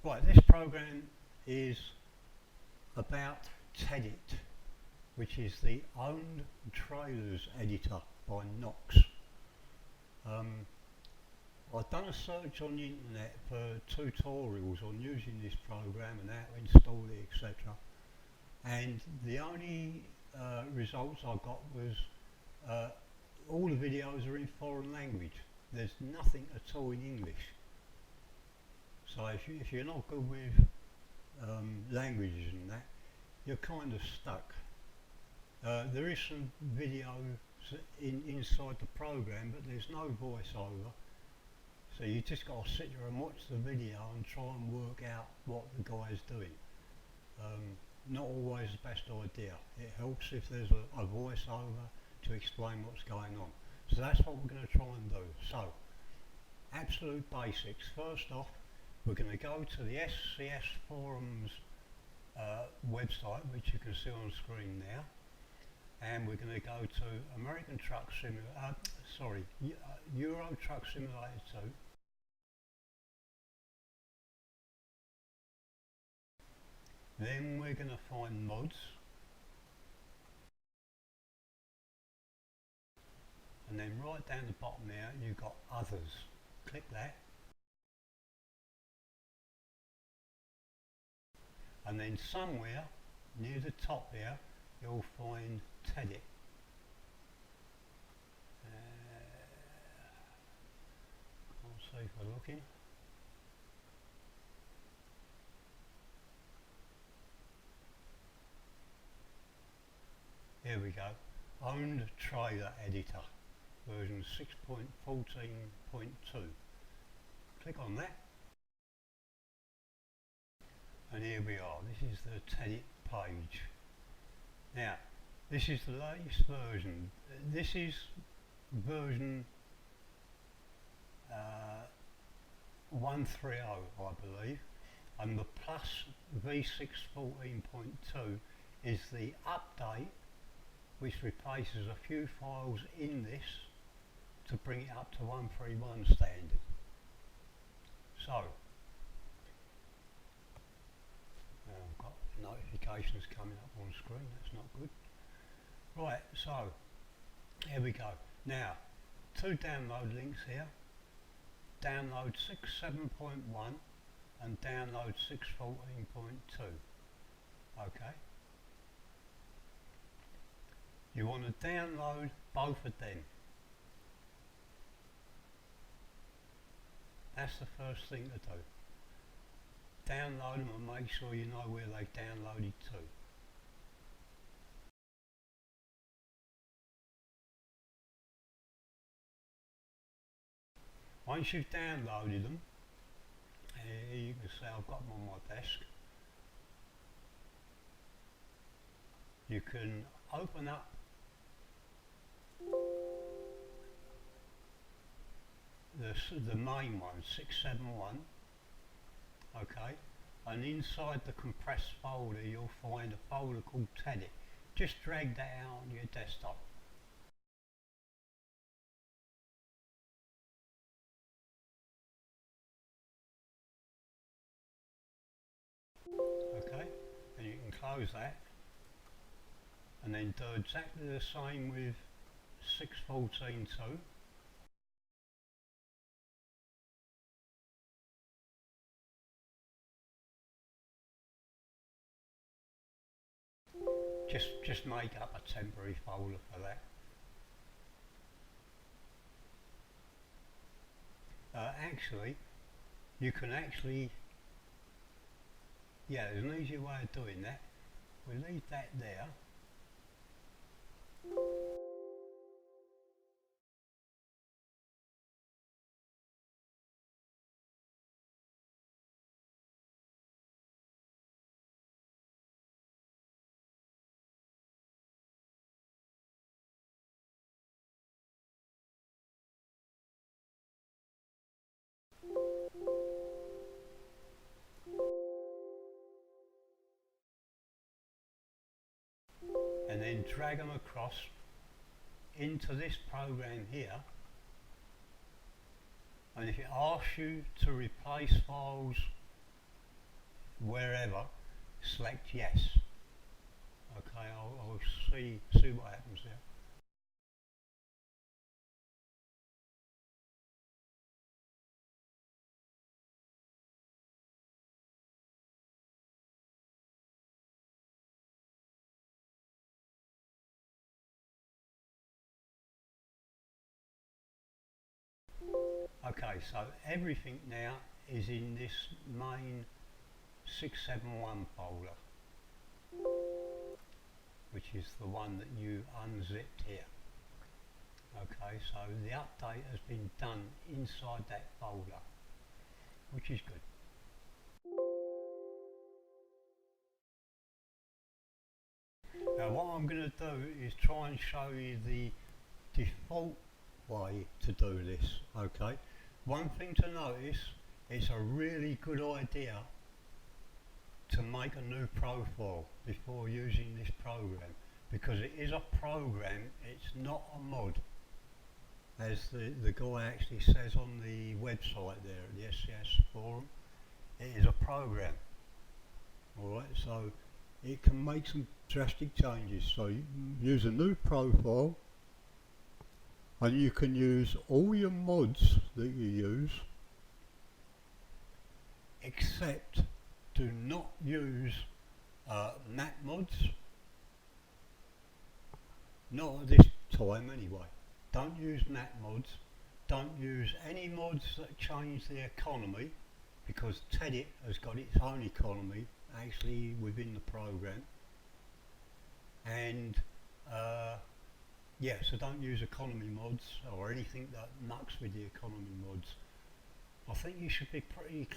Right, this program is about Tedit, which is the Owned Trailers Editor by Knox. I've done a search on the internet for tutorials on using this program and how to install it, etc. And the only results I got was all the videos are in foreign language. There's nothing at all in English. So if you're not good with languages and that, you're kind of stuck. There is some videos inside the program, but there's no voiceover. So you just got to sit there and watch the video and try and work out what the guy is doing. Not always the best idea. It helps if there's a voiceover to explain what's going on. So that's what we're going to try and do. So, absolute basics. First off, we're going to go to the SCS Forums website, which you can see on screen now, and we're going to go to American Truck Simulator, Euro Truck Simulator 2. Then we're going to find mods, and then right down the bottom there you've got others. Click that, and then somewhere near the top here you'll find Tedit. Can't see if we're looking. Here we go. Owned Trailer Editor, version 6.14.2. Click on that. And here we are. This is the Tedit page. Now, this is the latest version. This is version 130, I believe. And the plus V6 14.2 is the update, which replaces a few files in this to bring it up to 131 standard. So, I've got notifications coming up on screen, that's not good. Right, so, here we go. Now, two download links here. Download 6.7.1 and download 6.14.2. Okay. You want to download both of them. That's the first thing to do. Download them and make sure you know where they've downloaded to. Once you've downloaded them, here you can see I've got them on my desk. You can open up the main one, 671, okay, and inside the compressed folder you'll find a folder called Tedit. Just drag that out on your desktop. Okay, and you can close that, and then do exactly the same with 6.14.2. Just make up a temporary folder for that. Actually, you can there's an easier way of doing that. We'll leave that there. And then drag them across into this program here, and if it asks you to replace files wherever, select yes. Okay, I'll see what happens there. Okay, so everything now is in this main 671 folder, which is the one that you unzipped here. Okay, so the update has been done inside that folder, which is good. Now what I'm going to do is try and show you the default way to do this. Okay, one thing to notice, it's a really good idea to make a new profile before using this program, because it is a program, it's not a mod, as the guy actually says on the website there at the SCS forum. It is a program. Alright, so it can make some drastic changes. So you use a new profile, and you can use all your mods that you use, except do not use map mods, not at this time anyway. Don't use map mods, don't use any mods that change the economy, because Tedit has got its own economy actually within the program. And yeah, so don't use economy mods or anything that mucks with the economy mods. I think you should be pretty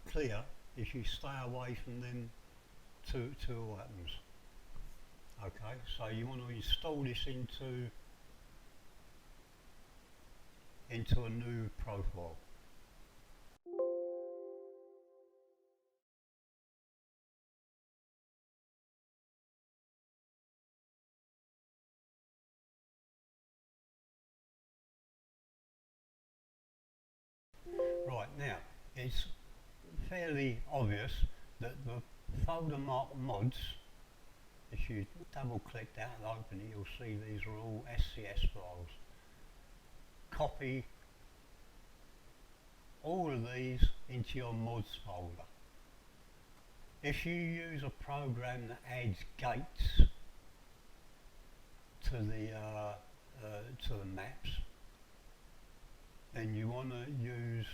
clear if you stay away from them two items. Okay, so you want to install this into a new profile. Right, now it's fairly obvious that the folder marked mods, if you double click that and open it, you'll see these are all SCS files. Copy all of these into your mods folder. If you use a program that adds gates to the maps, then you want to use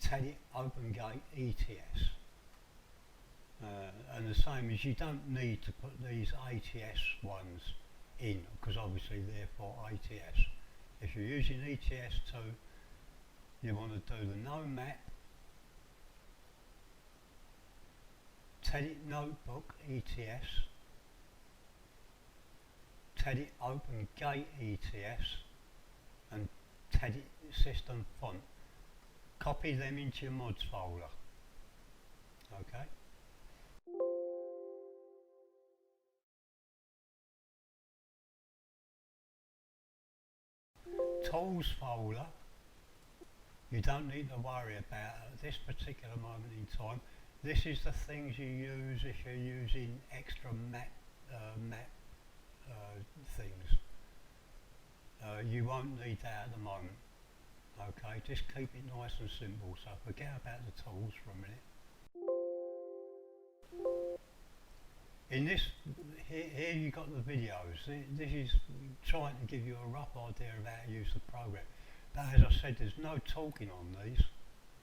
Tedit Open Gate ETS. And the same as, you don't need to put these ATS ones in, because obviously they're for ATS. If you're using ETS2, you want to do the no map, Tedit Notebook ETS, Tedit Open Gate ETS, and Tedit System Font. Copy them into your mods folder. Okay. Tools folder, you don't need to worry about at this particular moment in time. This is the things you use if you're using extra map things. You won't need that at the moment. Okay, just keep it nice and simple, so forget about the tools for a minute. In this, here you've got the videos. This is trying to give you a rough idea of how to use the program. But as I said, there's no talking on these,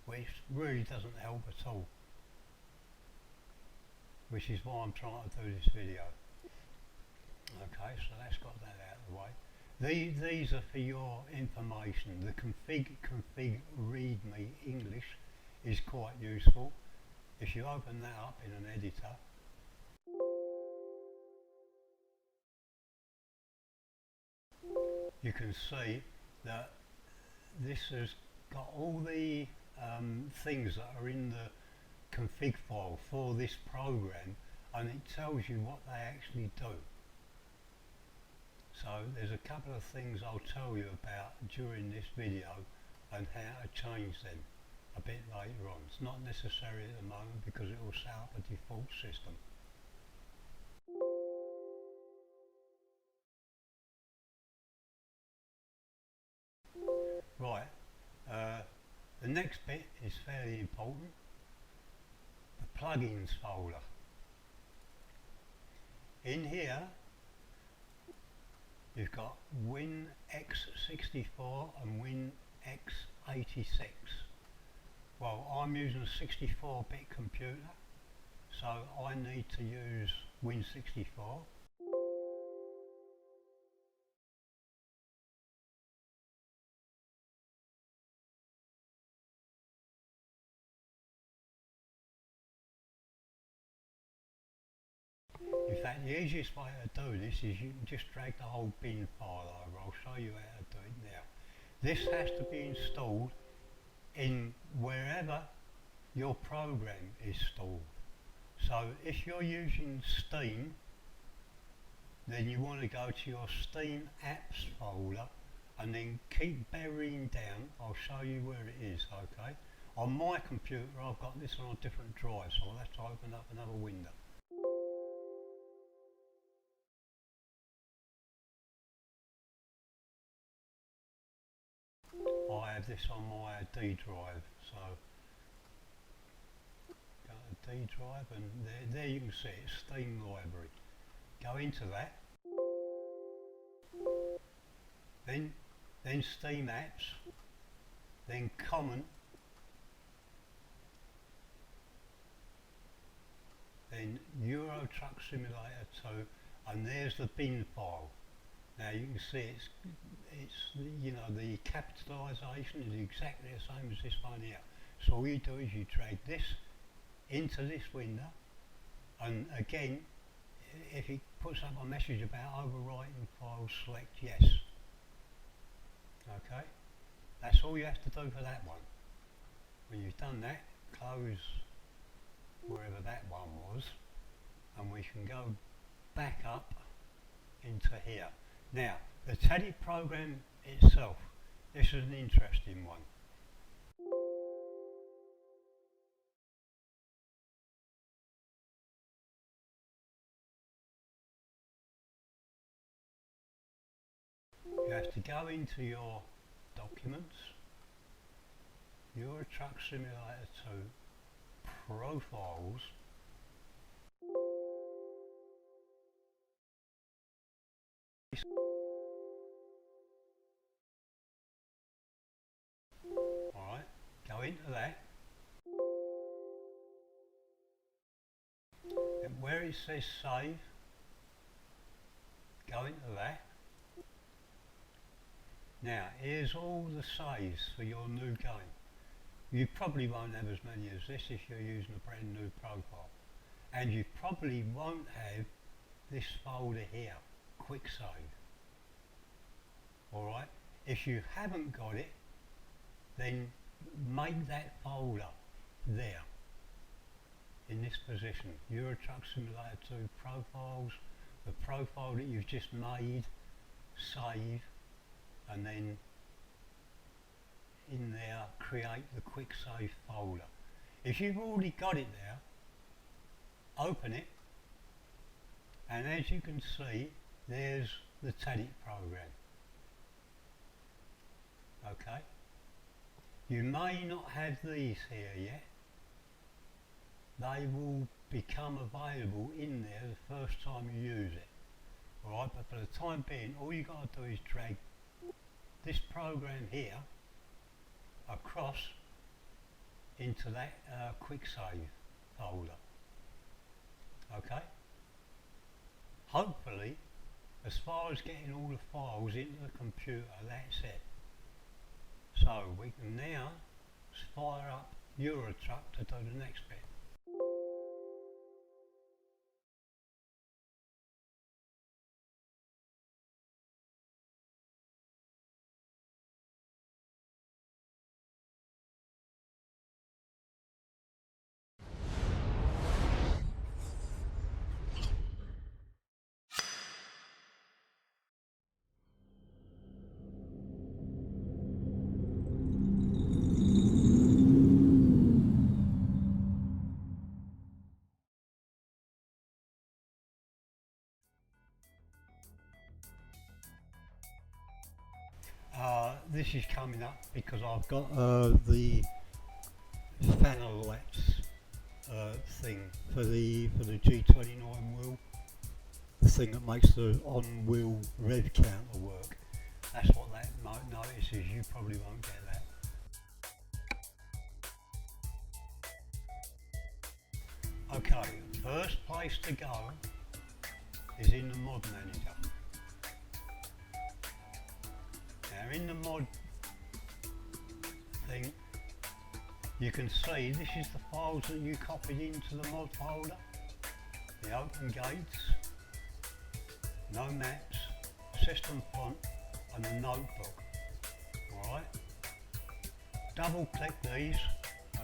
which really doesn't help at all. Which is why I'm trying to do this video. Okay, so that's got that out of the way. These are for your information. The config readme English is quite useful. If you open that up in an editor, you can see that this has got all the things that are in the config file for this program, and it tells you what they actually do. So there's a couple of things I'll tell you about during this video and how to change them. a bit later on. It's not necessary at the moment because it will set up a default system. Right, the next bit is fairly important, the plugins folder. In here you've got WinX64 and WinX86. Well, I'm using a 64-bit computer, so I need to use Win64. In fact, the easiest way to do this is you can just drag the whole bin file over. I'll show you how to do it now. This has to be installed in wherever your program is stored. So if you're using Steam, then you want to go to your Steam apps folder and then keep burying down. I'll show you where it is, okay? On my computer I've got this on a different drive, so I'll have to open up another window. I have this on my D drive, so go to D drive and there you can see it, Steam library. Go into that, then Steam apps, then common, then Euro Truck Simulator 2, and there's the bin file. Now you can see it's you know, the capitalisation is exactly the same as this one here. So all you do is you drag this into this window, and again, if it puts up a message about overwriting files, select yes. Okay, that's all you have to do for that one. When you've done that, close wherever that one was, and we can go back up into here. Now, the Tedit program itself, this is an interesting one. You have to go into your documents, Euro Truck Simulator 2, profiles, alright, go into that, and where it says save, go into that. Now here's all the saves for your new game. You probably won't have as many as this if you're using a brand new profile, and you probably won't have this folder here, quick save. Alright, if you haven't got it, then make that folder there in this position, Euro Truck Simulator 2 profiles, the profile that you've just made, save, and then in there create the quick save folder. If you've already got it there, open it, and as you can see, there's the Tedit program. Okay, you may not have these here yet. They will become available in there the first time you use it. Alright, but for the time being, all you've got to do is drag this program here across into that quick save folder. Okay? Hopefully, as far as getting all the files into the computer, that's it. So we can now fire up Eurotruck to do the next bit. this is coming up because I've got the fanner lights thing for the G29 wheel, the thing that makes the on-wheel rev counter work. That's what that notice is. You probably won't get that. Okay, first place to go is in the mod manager. Now in the mod thing, you can see this is the files that you copied into the mod folder. The open gates, no maps, system font and the notebook. Alright? Double click these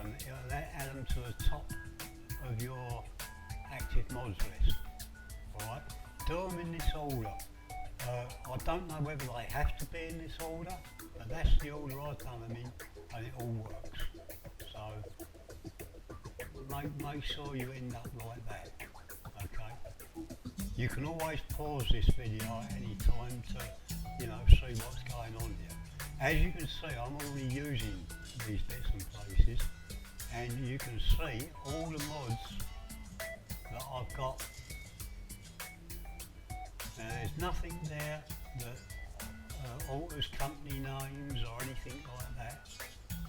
and it'll add them to the top of your active mods list. Alright? Do them in this order. I don't know whether they have to be in this order, but that's the order I've done them in and it all works. So make sure you end up like that. Okay? You can always pause this video at any time to, see what's going on here. As you can see, I'm already using these bits and places, and you can see all the mods that I've got. Now there's nothing there that alters company names or anything like that,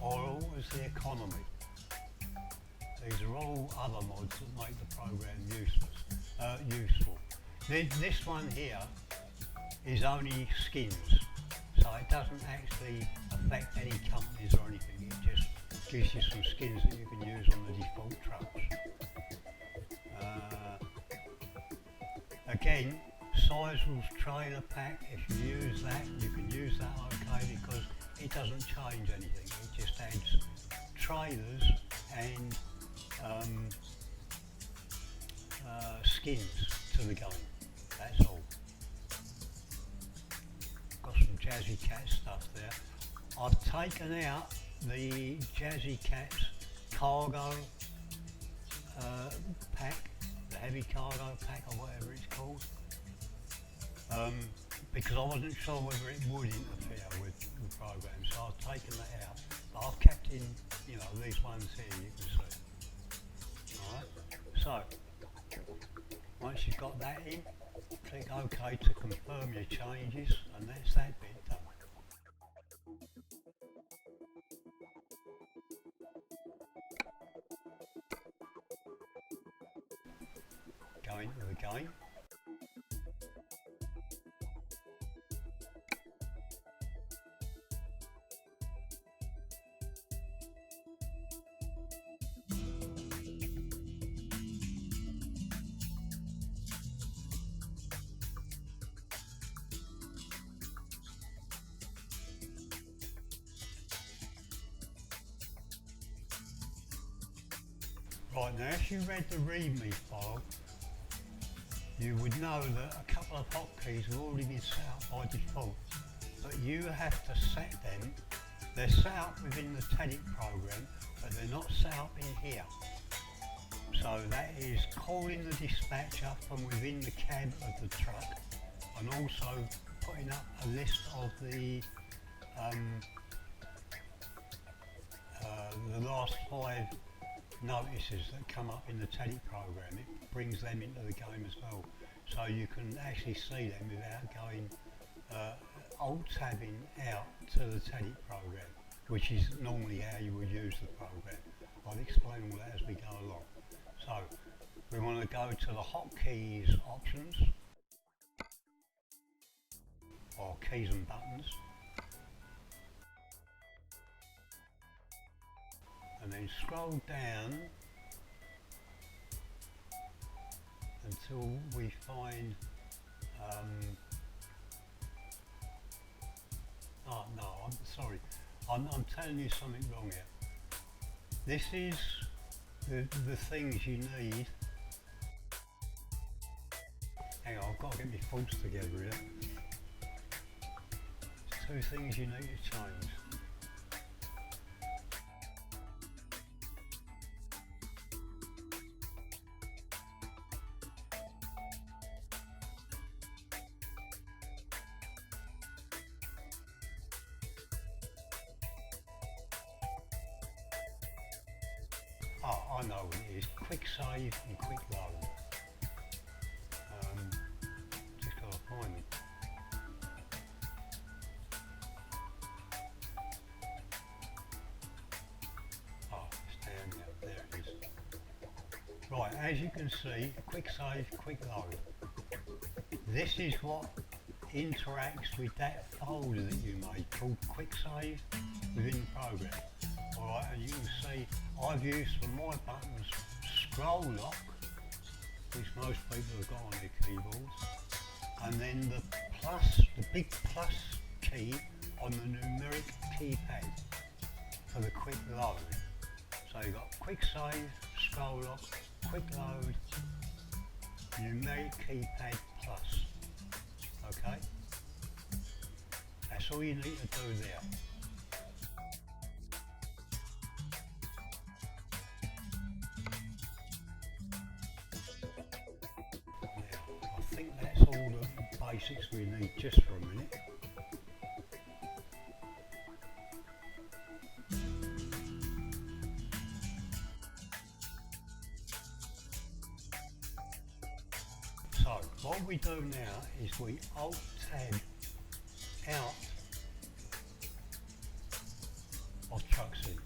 or alters the economy. These are all other mods that make the program useful. This one here is only skins, so it doesn't actually affect any companies or anything. It just gives you some skins that you can use on the default trucks. Again, Sizewell's trailer pack, if you use that, you can use that okay because it doesn't change anything. It just adds trailers and skins to the game. That's all. Got some Jazzy Cat stuff there. I've taken out the Jazzy Cat's cargo pack, the heavy cargo pack or whatever it's called, because I wasn't sure whether it would interfere with the program, so I've taken that out. But I've kept in, these ones here you can see. Alright, so once you've got that in, click OK to confirm your changes, and that's that bit done. Go into the game. Right, now if you read the README file, you would know that a couple of hotkeys have already been set up by default, but you have to set them. They're set up within the Tedit program, but they're not set up in here. So that is calling the dispatcher from within the cab of the truck, and also putting up a list of the last 5 notices that come up in the Tedit program. It brings them into the game as well, so you can actually see them without going alt-tabbing out to the Tedit program, which is normally how you would use the program. I'll explain all that as we go along. So we want to go to the hotkeys options, or keys and buttons, and then scroll down until we find oh no, I'm sorry, I'm telling you something wrong here. This is the things you need. Hang on, I've got to get my thoughts together here. There's 2 things you need to change. I know what it is, quick save and quick load. Just gotta find them. Oh, it's down there, there it is. Right, as you can see, quick save, quick load. This is what interacts with that folder that you made called quick save within the program. Alright, and you can see I've used for my buttons scroll lock, which most people have got on their keyboards, and then the plus, the big plus key on the numeric keypad for the quick load. So you've got quick save, scroll lock, quick load, numeric keypad plus. Okay? That's all you need to do there. Now, I think that's all the basics we need just for a minute. So what we do now is we Alt-Tab out of trucks in.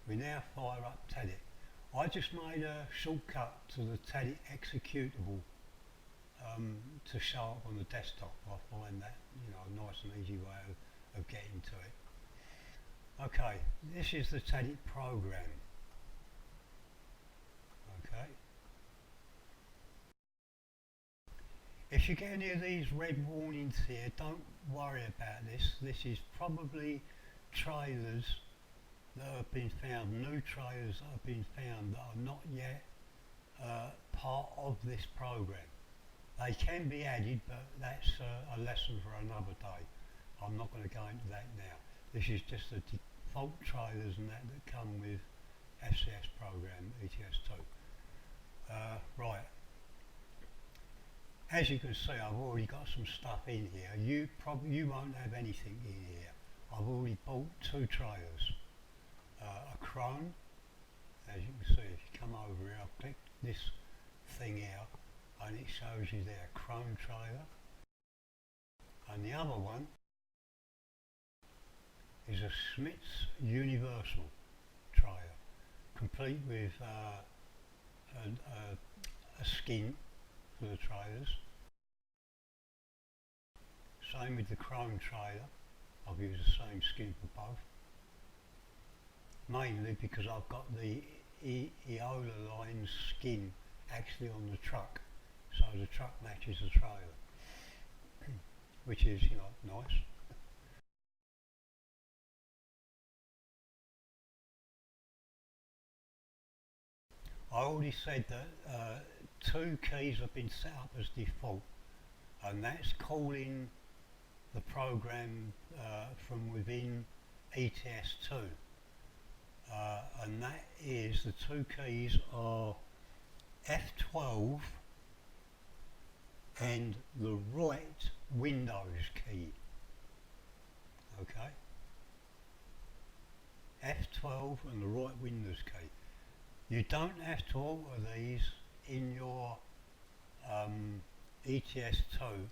We now fire up Tedit. I just made a shortcut to the Tedit executable to show up on the desktop. I find that, you know, a nice and easy way of getting to it. Okay, this is the Tedit program. Okay. If you get any of these red warnings here, don't worry about this. This is probably trailers that have been found, new trailers that have been found that are not yet part of this program. They can be added, but that's a lesson for another day. I'm not going to go into that now. This is just the default trailers and that come with FCS program ETS2. Right. As you can see, I've already got some stuff in here. You won't have anything in here. I've already bought two trailers. A Chrome, as you can see, if you come over here, I've clicked this thing out and it shows you there Chrome trailer, and the other one is a Smith's Universal trailer, complete with a skin for the trailers. Same with the Chrome trailer, I've used the same skin for both. Mainly because I've got the Eola line skin actually on the truck, so the truck matches the trailer, which is, you know, nice. I already said that two keys have been set up as default, and that's calling the program from within ETS2. And that is, the two keys are F12 and the right Windows key. Okay? F12 and the right Windows key. You don't have to alter these in your ETS2,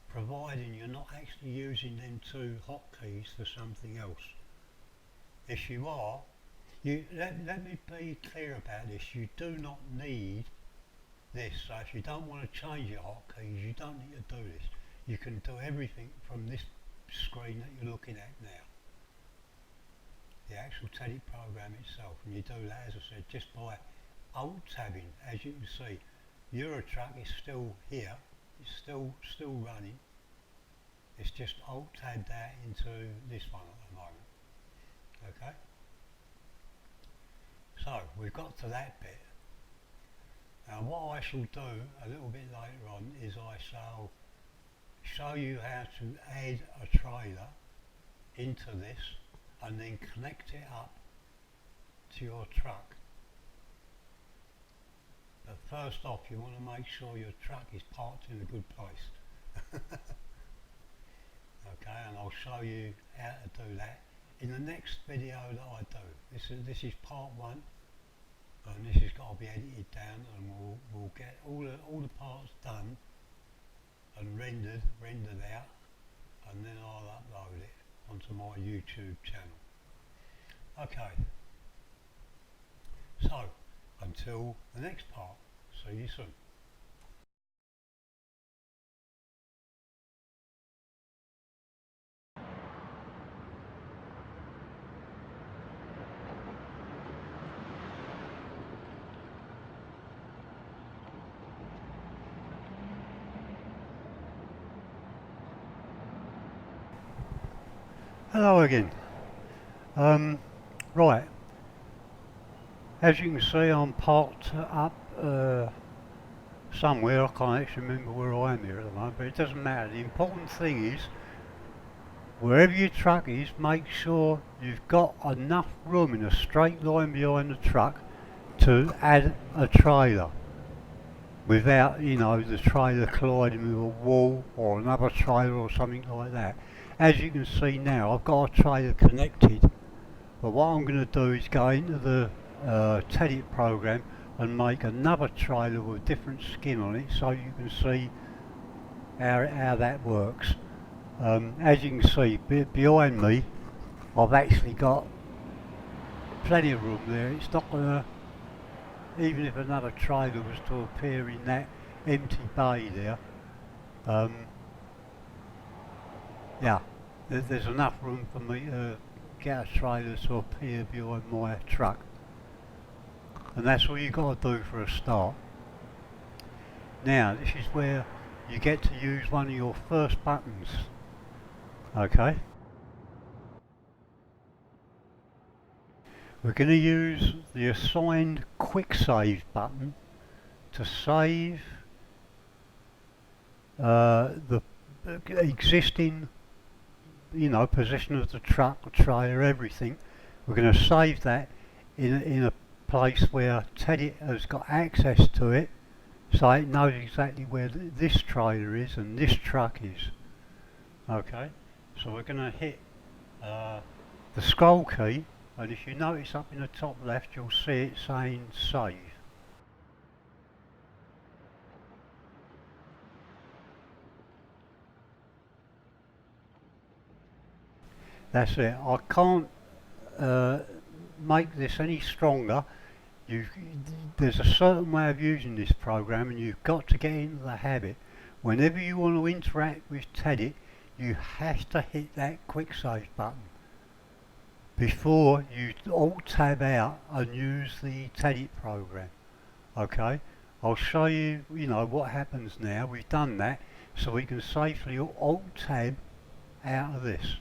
providing you're not actually using them two hotkeys for something else. If you are, let me be clear about this. You do not need this. So if you don't want to change your hotkeys, you don't need to do this. You can do everything from this screen that you're looking at now. The actual Tedit program itself, and you do that, as I said, just by Alt-Tabbing. As you can see, Eurotruck is still here. It's still running. It's just Alt-Tabbed out into this one at the moment. Okay. So we've got to that bit. Now what I shall do a little bit later on is I shall show you how to add a trailer into this, and then connect it up to your truck. But first off, you want to make sure your truck is parked in a good place. Okay, and I'll show you how to do that in the next video that I do. This is part one, and this has got to be edited down, and we'll get all the parts done and rendered out, and then I'll upload it onto my YouTube channel. Okay, so until the next part, see you soon. Hello again. Right, as you can see, I'm parked up somewhere. I can't actually remember where I am here at the moment, but it doesn't matter. The important thing is, wherever your truck is, make sure you've got enough room in a straight line behind the truck to add a trailer without, you know, the trailer colliding with a wall or another trailer or something like that. As you can see now, I've got a trailer connected, but what I'm going to do is go into the Tedit program and make another trailer with different skin on it, so you can see how that works. As you can see behind me, I've actually got plenty of room there. It's not going to, even if another trailer was to appear in that empty bay there, yeah, there's enough room for me to get a trailer to appear behind my truck. And that's all you've got to do for a start. Now, this is where you get to use one of your first buttons. Okay? We're going to use the assigned quick save button to save the existing, you know, position of the truck, the trailer, everything. We're going to save that in a place where Tedit has got access to it, so it knows exactly where this trailer is and this truck is. Okay, so we're going to hit the scroll key, and if you notice up in the top left, you'll see it saying save. That's it. I can't make this any stronger. There's a certain way of using this program, and you've got to get into the habit. Whenever you want to interact with Tedit, you have to hit that quick save button before you alt tab out and use the Tedit program. Okay, I'll show you, you know, what happens now. We've done that, so we can safely alt tab out of this.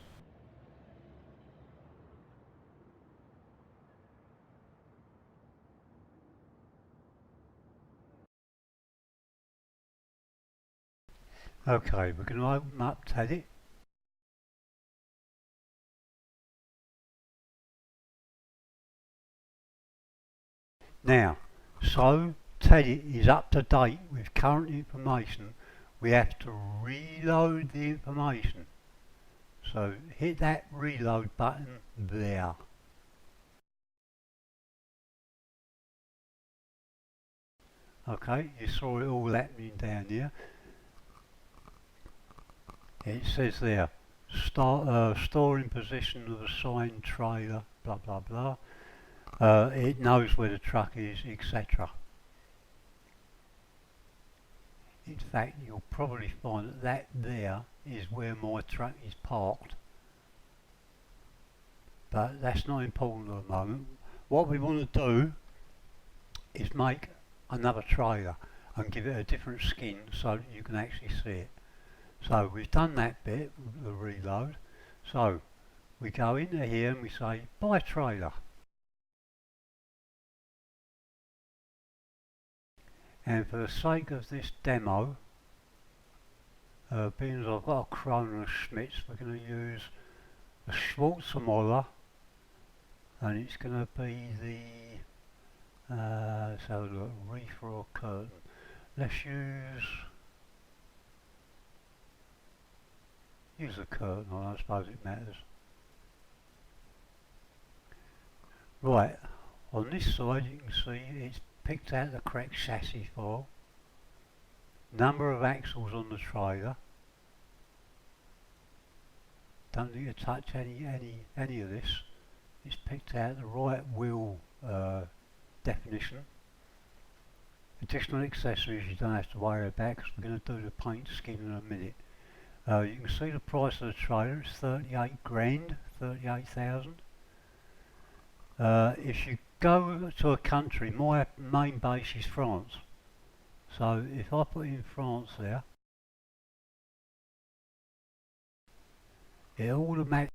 Okay, we're going to open up Tedit. Now, so Tedit is up to date with current information, we have to reload the information. So hit that reload button there. Okay, you saw it all happening down here. It says there, store in position of assigned trailer, blah blah blah. It knows where the truck is, etc. In fact, you'll probably find that there is where my truck is parked. But that's not important at the moment. What we want to do is make another trailer and give it a different skin so that you can actually see it. So we've done that bit, the reload. So we go into here and we say buy trailer. And for the sake of this demo, being as I've got a Krone and a Schmitz, we're going to use a Schwarzenegger and it's going to be the let's have a look, reef or curtain. Let's use the curtain. I don't suppose it matters. Right, on this side you can see it's picked out the correct chassis file, number of axles on the trailer. Don't need to touch any of this. It's picked out the right wheel definition. Additional accessories you don't have to worry about because we're going to do the paint skin in a minute. You can see the price of the trailer. It's 38 grand, 38,000. If you go to a country, my main base is France. So if I put in France there, it automatically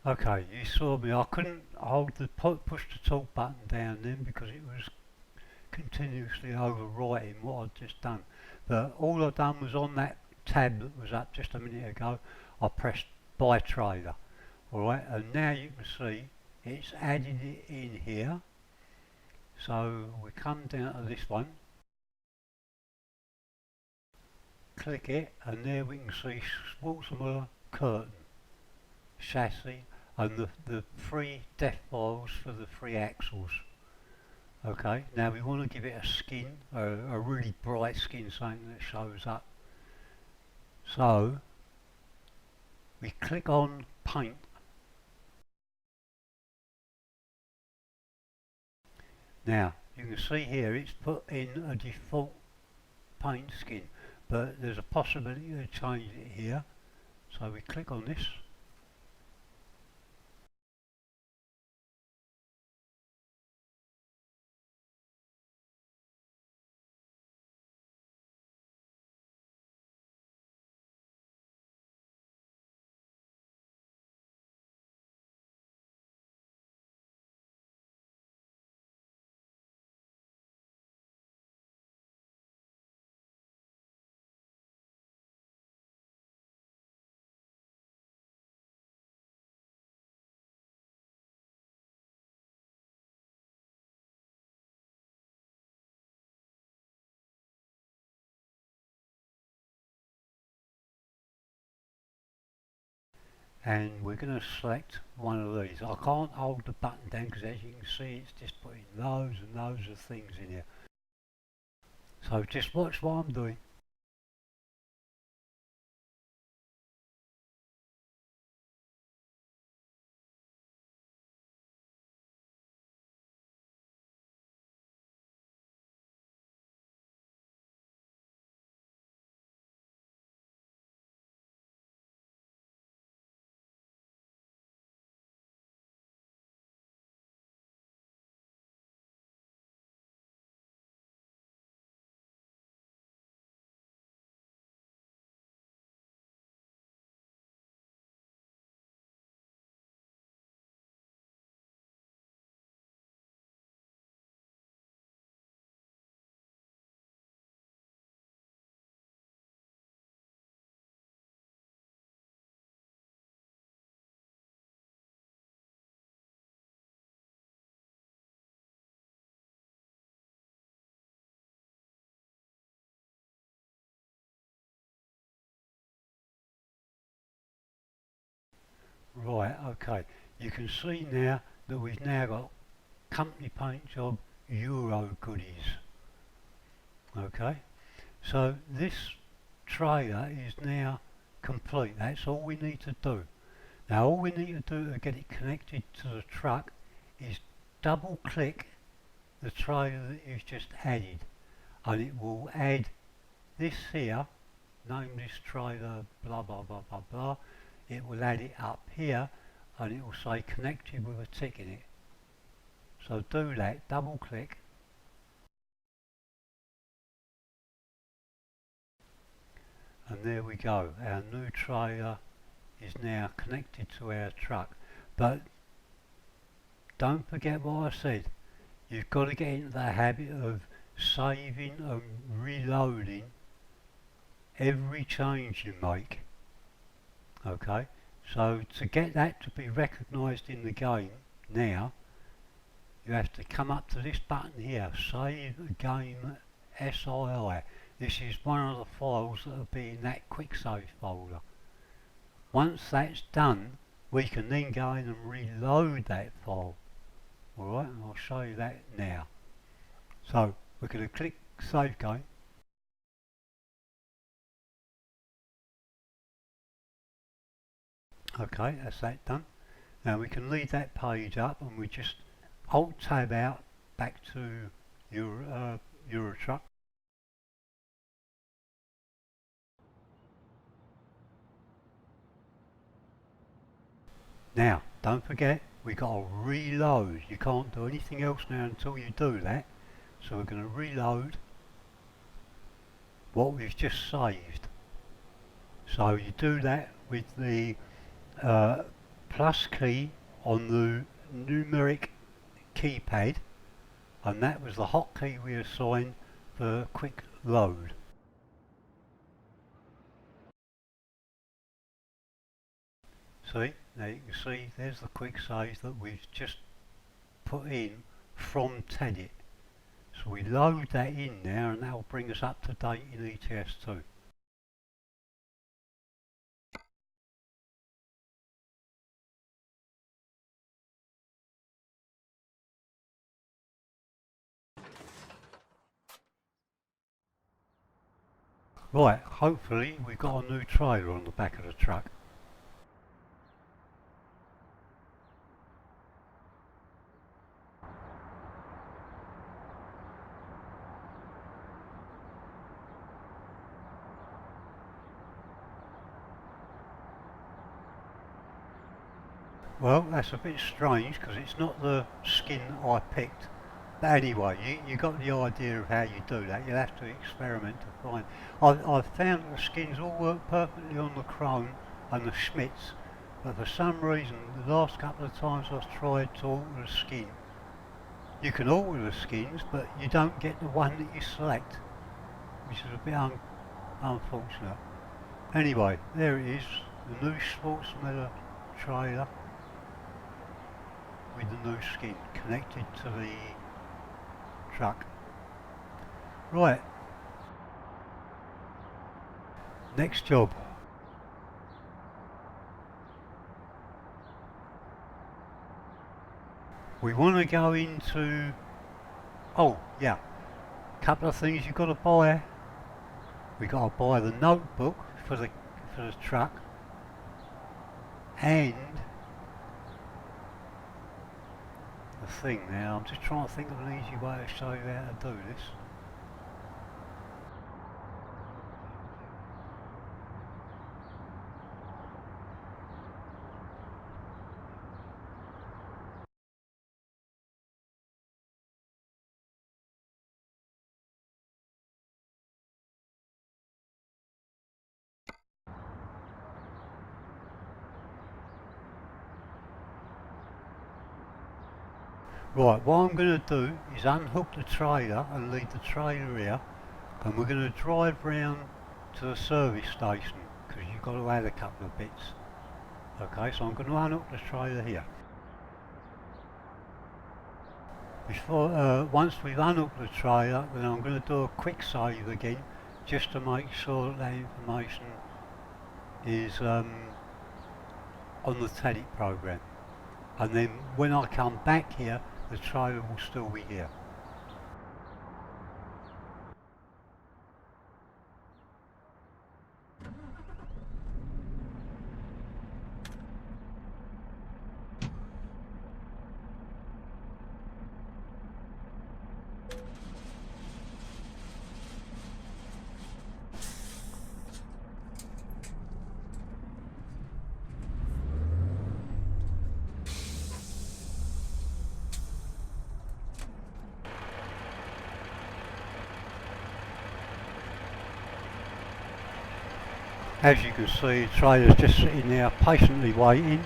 okay, you saw me. I couldn't hold the push the talk button down then because it was continuously overwriting what I'd just done. But all I've done was on that tab that was up just a minute ago, I pressed buy trailer. Alright, and now you can see it's added it in here. So we come down to this one, click it, and there we can see Sportsmiller curtain, chassis, and the three depth files for the three axles. Okay, now we want to give it a skin, a really bright skin, something that shows up. So we click on paint. Now you can see here it's put in a default paint skin, but there's a possibility to change it here. So we click on this. And we're going to select one of these. I can't hold the button down because as you can see it's just putting loads and loads of things in here. So just watch what I'm doing. Right, okay. You can see now that we've now got company paint job Euro goodies. Okay, so this trailer is now complete. That's all we need to do. Now all we need to do to get it connected to the truck is double click the trailer that you've just added, and it will add this here, name this trailer blah blah blah blah blah. It will add it up here and it will say connected with a tick in it. So do that, double click, and there we go. Our new trailer is now connected to our truck. But don't forget what I said. You've got to get into the habit of saving and reloading every change you make. Okay, so to get that to be recognised in the game now, you have to come up to this button here, Save Game SII. This is one of the files that will be in that quick save folder. Once that's done, we can then go in and reload that file. Alright, and I'll show you that now. So we're going to click Save Game. Okay, that's that done. Now we can leave that page up and we just Alt Tab out back to Euro Truck. Now, don't forget, we got to reload. You can't do anything else now until you do that. So we're going to reload what we've just saved. So you do that with the plus key on the numeric keypad, and that was the hotkey we assigned for quick load. See, now you can see there's the quick save that we've just put in from Tedit. So we load that in now and that will bring us up to date in ETS2. Right, hopefully we've got a new trailer on the back of the truck. Well, that's a bit strange because it's not the skin I picked. But anyway, you got the idea of how you do that. You'll have to experiment to find. I've found that the skins all work perfectly on the Chrome and the Schmitz, but for some reason, the last couple of times I've tried to alter the skin, you can alter the skins, but you don't get the one that you select, which is a bit unfortunate. Anyway, there it is, the new Sportsmiller trailer with the new skin connected to the truck. Right, next job. We want to go into, oh yeah, couple of things you've got to buy. We've got to buy the notebook for the truck, and the thing now, I'm just trying to think of an easy way to show you how to do this. Right, what I'm going to do is unhook the trailer and leave the trailer here, and we're going to drive round to the service station because you've got to add a couple of bits. Okay, so I'm going to unhook the trailer here. Once we've unhooked the trailer, then I'm going to do a quick save again just to make sure that information is on the Tedit program, and then when I come back here the trailer will still be here. As you can see, the trailer's just sitting there patiently waiting.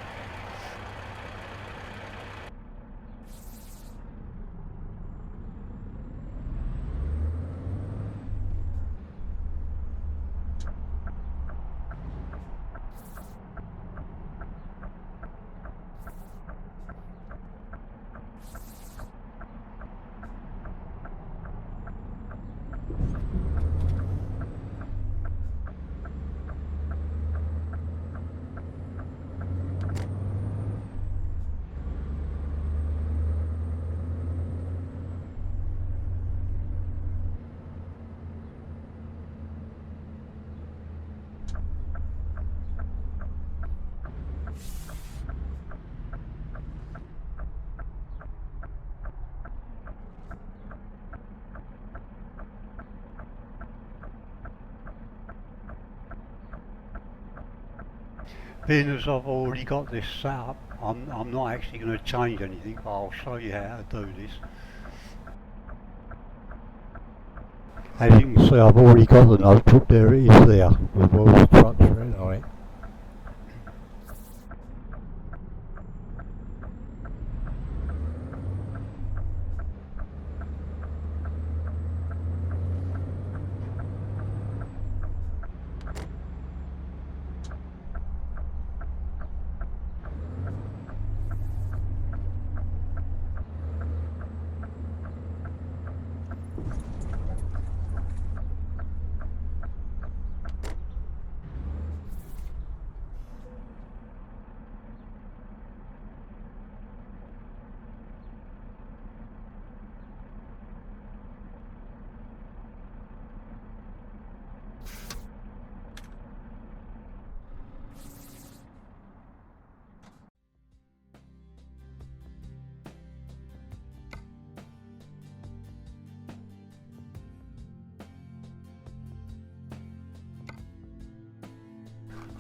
Being as I've already got this set up, I'm not actually going to change anything, but I'll show you how to do this. As you can see, I've already got the notebook, there it is there, with all the trucks written on it.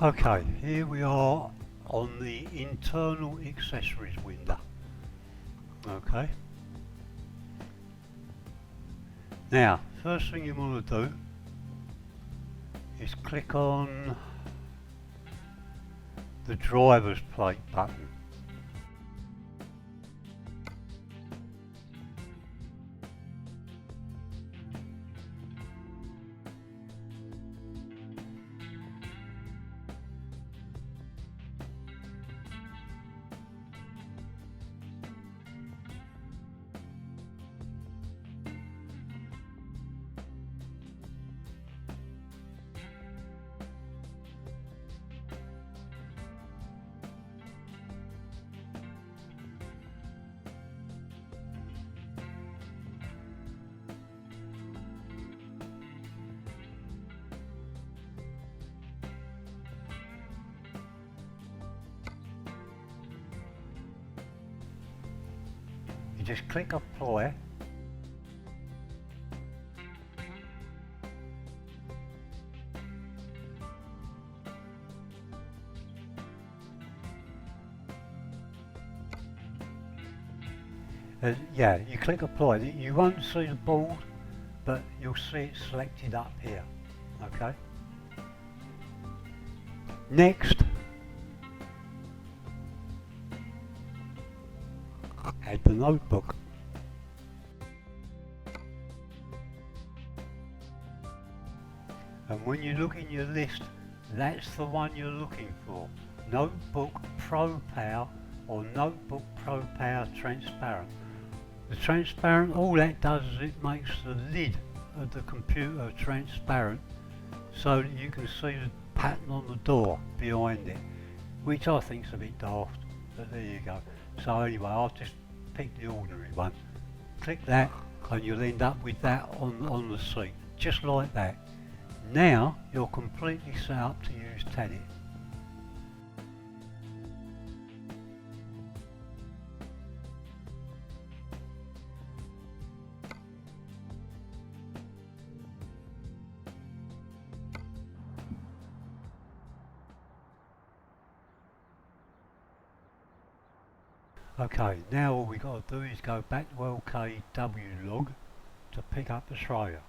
Okay, here we are on the internal accessories window. Okay. Now, first thing you want to do is click on the driver's plate button. You just click apply. Yeah, you click apply. You won't see the board, but you'll see it selected up here. Okay. Next, add the notebook. And when you look in your list, that's the one you're looking for. Notebook Pro Power or Notebook Pro Power Transparent. The transparent, all that does is it makes the lid of the computer transparent so that you can see the pattern on the door behind it, which I think is a bit daft, but there you go. So anyway, I'll just pick the ordinary one. Click that and you'll end up with that on the seat, just like that. Now you're completely set up to use Tedit. Okay, now all we got to do is go back to LKW log to pick up the trailer.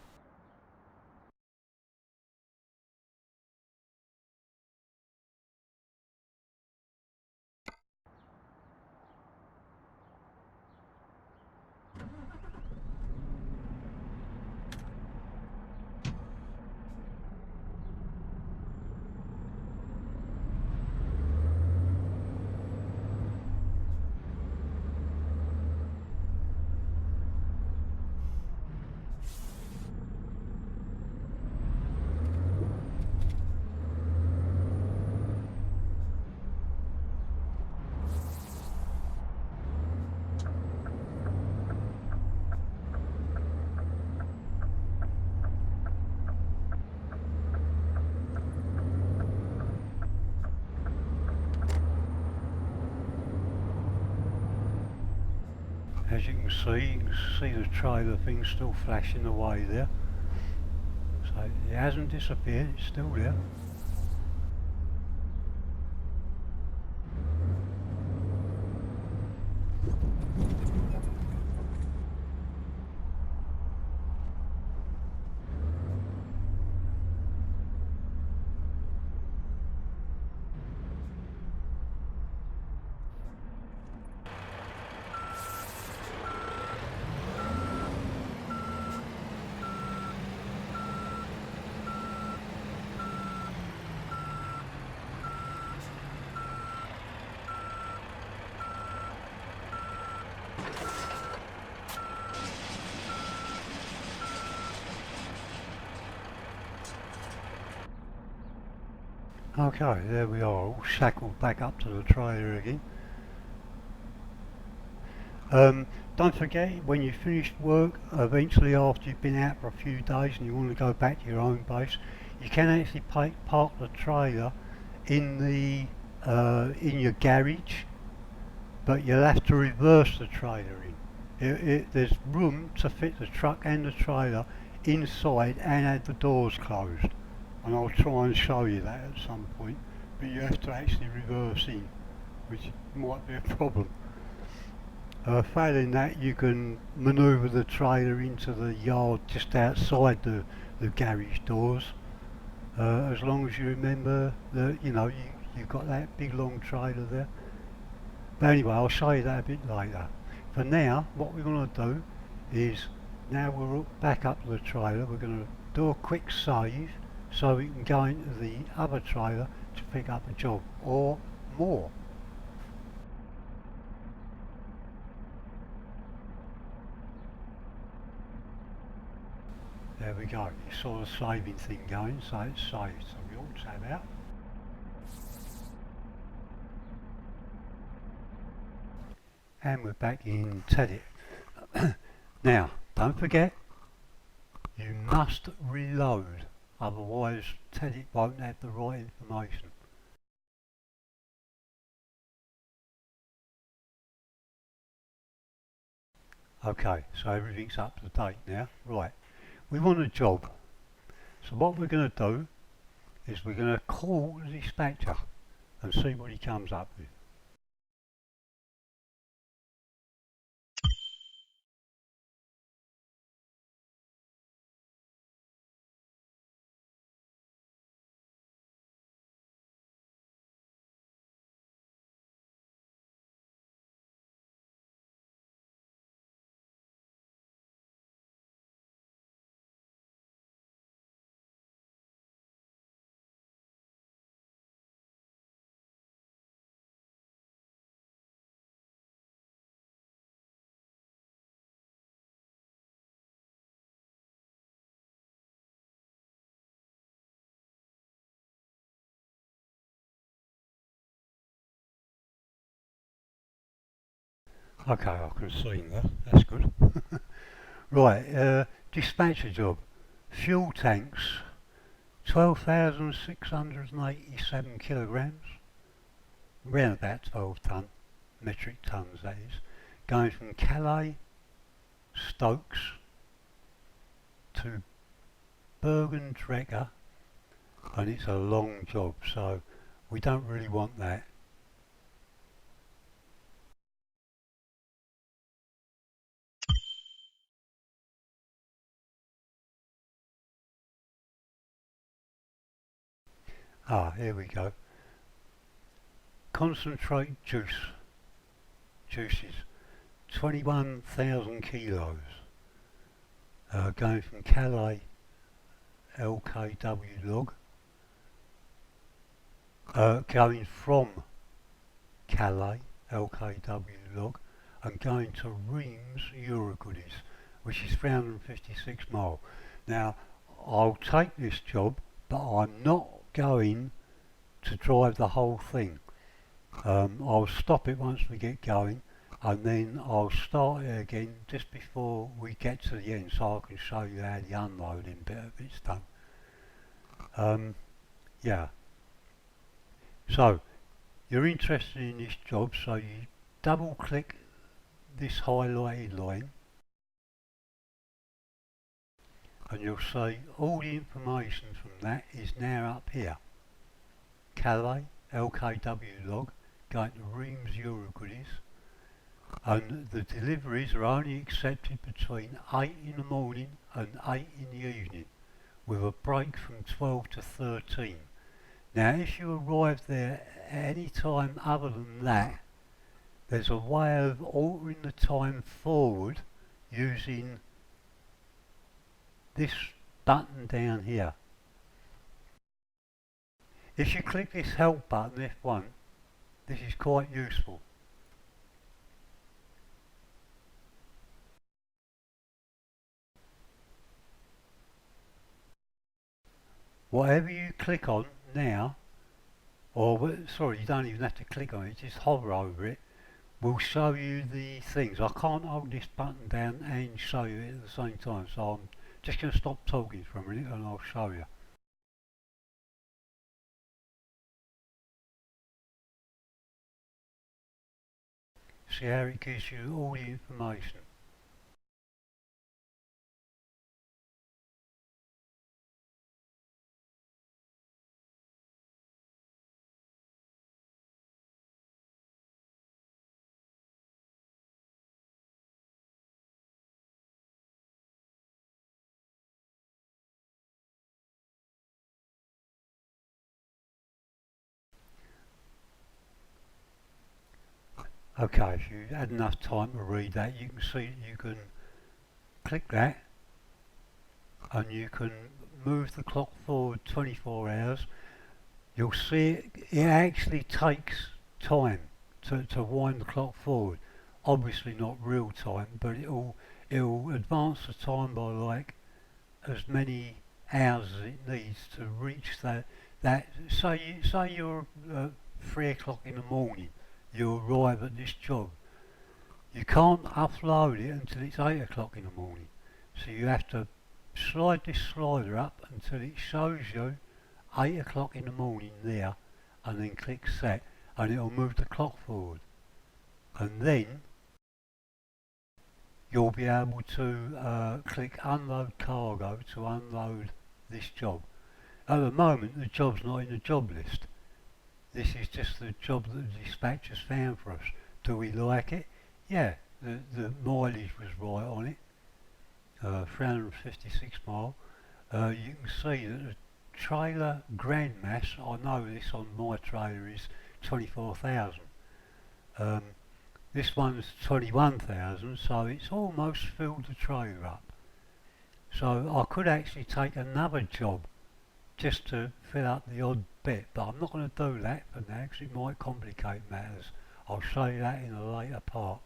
as you can see the trailer thing still flashing away there. So it hasn't disappeared, it's still there. Okay, there we are, all shackled back up to the trailer again. Don't forget, when you finish work, eventually after you've been out for a few days and you want to go back to your own base, you can actually park the trailer in the in your garage, but you'll have to reverse the trailer in. There's room to fit the truck and the trailer inside and have the doors closed. And I'll try and show you that at some point, but you have to actually reverse in, which might be a problem. Failing that, you can manoeuvre the trailer into the yard just outside the garage doors, as long as you remember that you've got that big long trailer there. But anyway, I'll show you that a bit later. For now, what we're going to do is, now we're back up to the trailer, we're going to do a quick save so we can go into the other trailer to pick up a job or more. There we go, you saw the saving thing going, so it's saved, so we all tab out. And we're back in Tedit. Now, don't forget, you must reload, otherwise Tedit won't have the right information. Okay, so everything's up to date now. Right, we want a job. So what we're going to do is we're going to call the dispatcher and see what he comes up with. Okay, I can see that, that's good. Right, dispatcher job. Fuel tanks, 12,687 kilograms, around about 12 metric tons that is, going from Calais, Stokes to Bergen Trekker, and it's a long job, so we don't really want that. Here we go. Concentrate juices, 21,000 kilos, going from Calais, LKW log, going from Calais, LKW log, and going to Reims, Eurogoodies, which is 356 mile. Now, I'll take this job, but I'm not going to drive the whole thing. I'll stop it once we get going, and then I'll start it again just before we get to the end, so I can show you how the unloading bit of it's done. Yeah. So, you're interested in this job, so you double click this highlighted line, and you'll see all the information from that is now up here. Calais, LKW log, going to Reams Euro goodies, and the deliveries are only accepted between 8 in the morning and 8 in the evening, with a break from 12 to 13. Now if you arrive there at any time other than that, there's a way of altering the time forward using this button down here. If you click this help button, F1, this is quite useful. Whatever you click on now, or sorry, you don't even have to click on it, just hover over it, will show you the things. I can't hold this button down and show you it at the same time, so I'm just going to stop talking for a minute and I'll show you. See how it gives you all the information. Okay, if you had enough time to read that, you can see that you can click that and you can move the clock forward 24 hours. You'll see it actually takes time to wind the clock forward. Obviously not real time, but it'll advance the time by like as many hours as it needs to reach that. Say you're 3 o'clock in the morning, you arrive at this job. You can't upload it until it's 8 o'clock in the morning. So you have to slide this slider up until it shows you 8 o'clock in the morning there, and then click set, and it'll move the clock forward. And then you'll be able to click unload cargo to unload this job. At the moment the job's not in the job list. This is just the job that the dispatcher's found for us. Do we like it? Yeah, the mileage was right on it, 356 mile. You can see that the trailer grand mass, I know this on my trailer is 24,000. This one's 21,000, so it's almost filled the trailer up. So I could actually take another job just to fill up the odd bit, but I'm not going to do that for now because it might complicate matters. I'll show you that in a later part.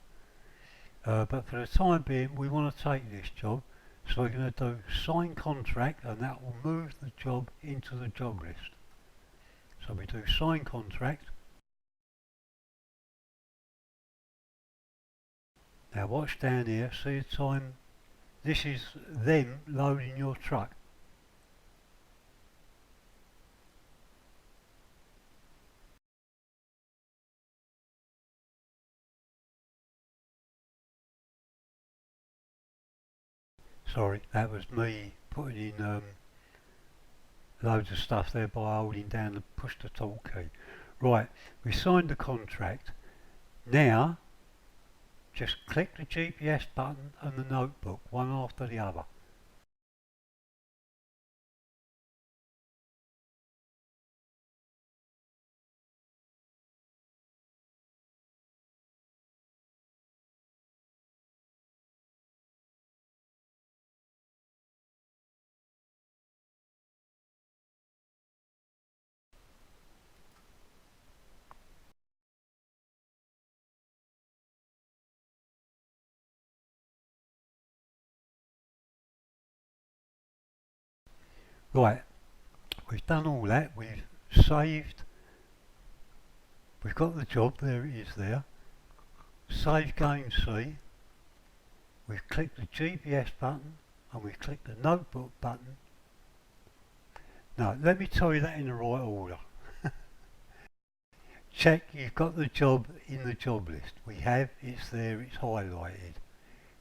But for the time being, we want to take this job, so we're going to do sign contract, and that will move the job into the job list. So we do sign contract. Now watch down here, see the time. This is them loading your truck. Sorry, that was me putting in loads of stuff there by holding down the push to talk key. Right, we signed the contract. Now just click the GPS button and the notebook, one after the other. Right, we've done all that, we've saved, we've got the job, there it is there. Save game C. We've clicked the GPS button and we've clicked the notebook button. Now let me tell you that in the right order. check you've got the job in the job list. We have, it's there, it's highlighted.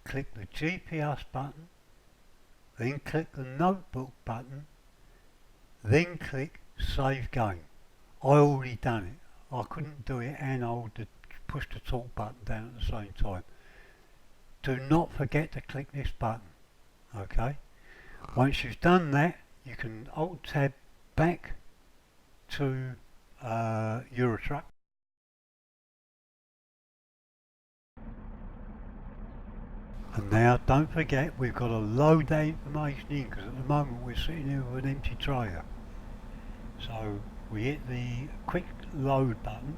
Click the GPS button, then click the notebook button, then click save game. I already done it. I couldn't do it and hold the push the talk button down at the same time. Do not forget to click this button. Okay? Once you've done that, you can alt tab back to Eurotruck. And now don't forget we've got to load that information in, because at the moment we're sitting here with an empty trailer. So we hit the quick load button.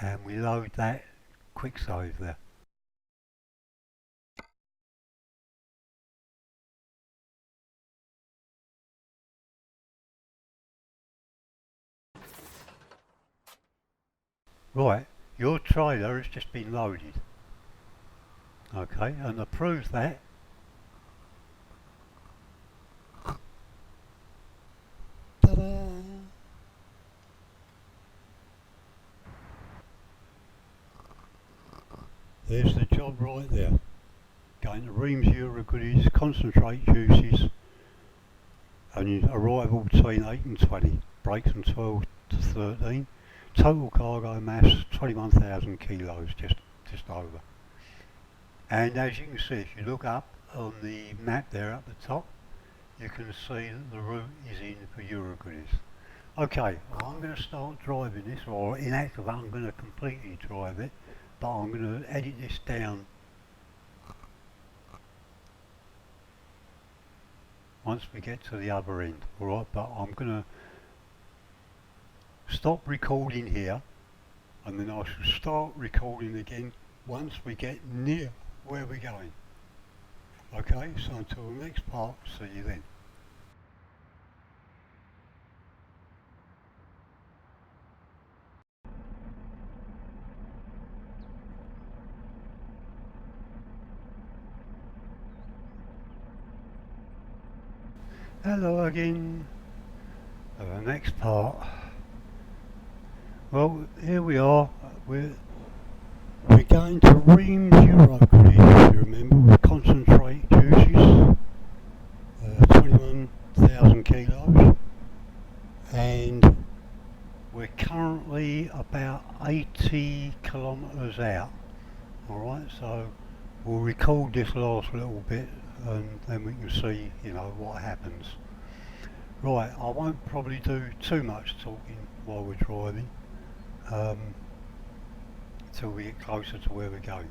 And we load that quick save there. Right, your trailer has just been loaded. Okay, and to prove that, ta-da! There's the job right there. Going to Reams Eurogoodies, concentrate juices, and arrival between 8 and 20, brakes from 12 to 13. Total cargo mass 21,000 kilos, just over. And as you can see, if you look up on the map there at the top, you can see that the route is in for Eurogoodies. Okay, well, I'm going to start driving this, or in actual fact I'm going to completely drive it, but I'm going to edit this down once we get to the other end. Alright, but I'm going to stop recording here, and then I shall start recording again once we get near where we're going. Okay, so until the next part, see you then. Hello again. The next part. Well, here we are. We're going to Reams Eurogoodies, if you remember, with concentrate juices, 21,000 kilos, and we're currently about 80 kilometres out. Alright, so we'll record this last little bit and then we can see, you know, what happens. Right, I won't probably do too much talking while we're driving until we get closer to where we're going.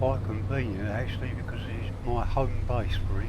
quite convenient actually, because it's my home base for English.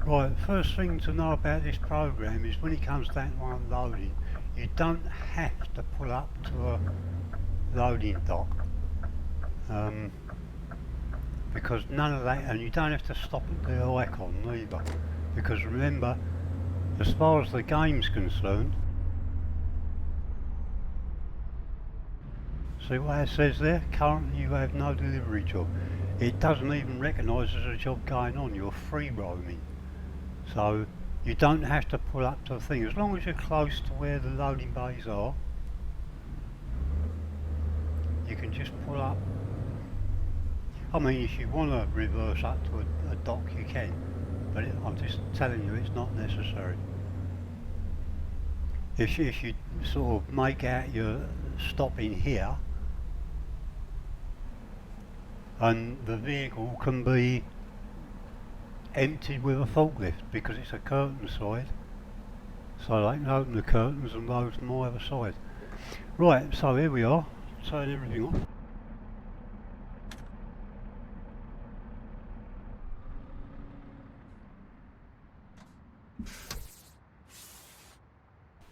Right, the first thing to know about this program is when it comes down to unloading, you don't have to pull up to a loading dock, because none of that, and you don't have to stop at the icon either, because remember, as far as the game's concerned, see what it says there? Currently you have no delivery job. It doesn't even recognise there's a job going on, you're free roaming. So you don't have to pull up to the thing, as long as you're close to where the loading bays are, you can just pull up. I mean, if you want to reverse up to a dock you can, but I'm just telling you it's not necessary. If you sort of make out you're stopping here, and the vehicle can be emptied with a forklift because it's a curtain side, so they can open the curtains and load from either side. Right, so here we are, turn everything on.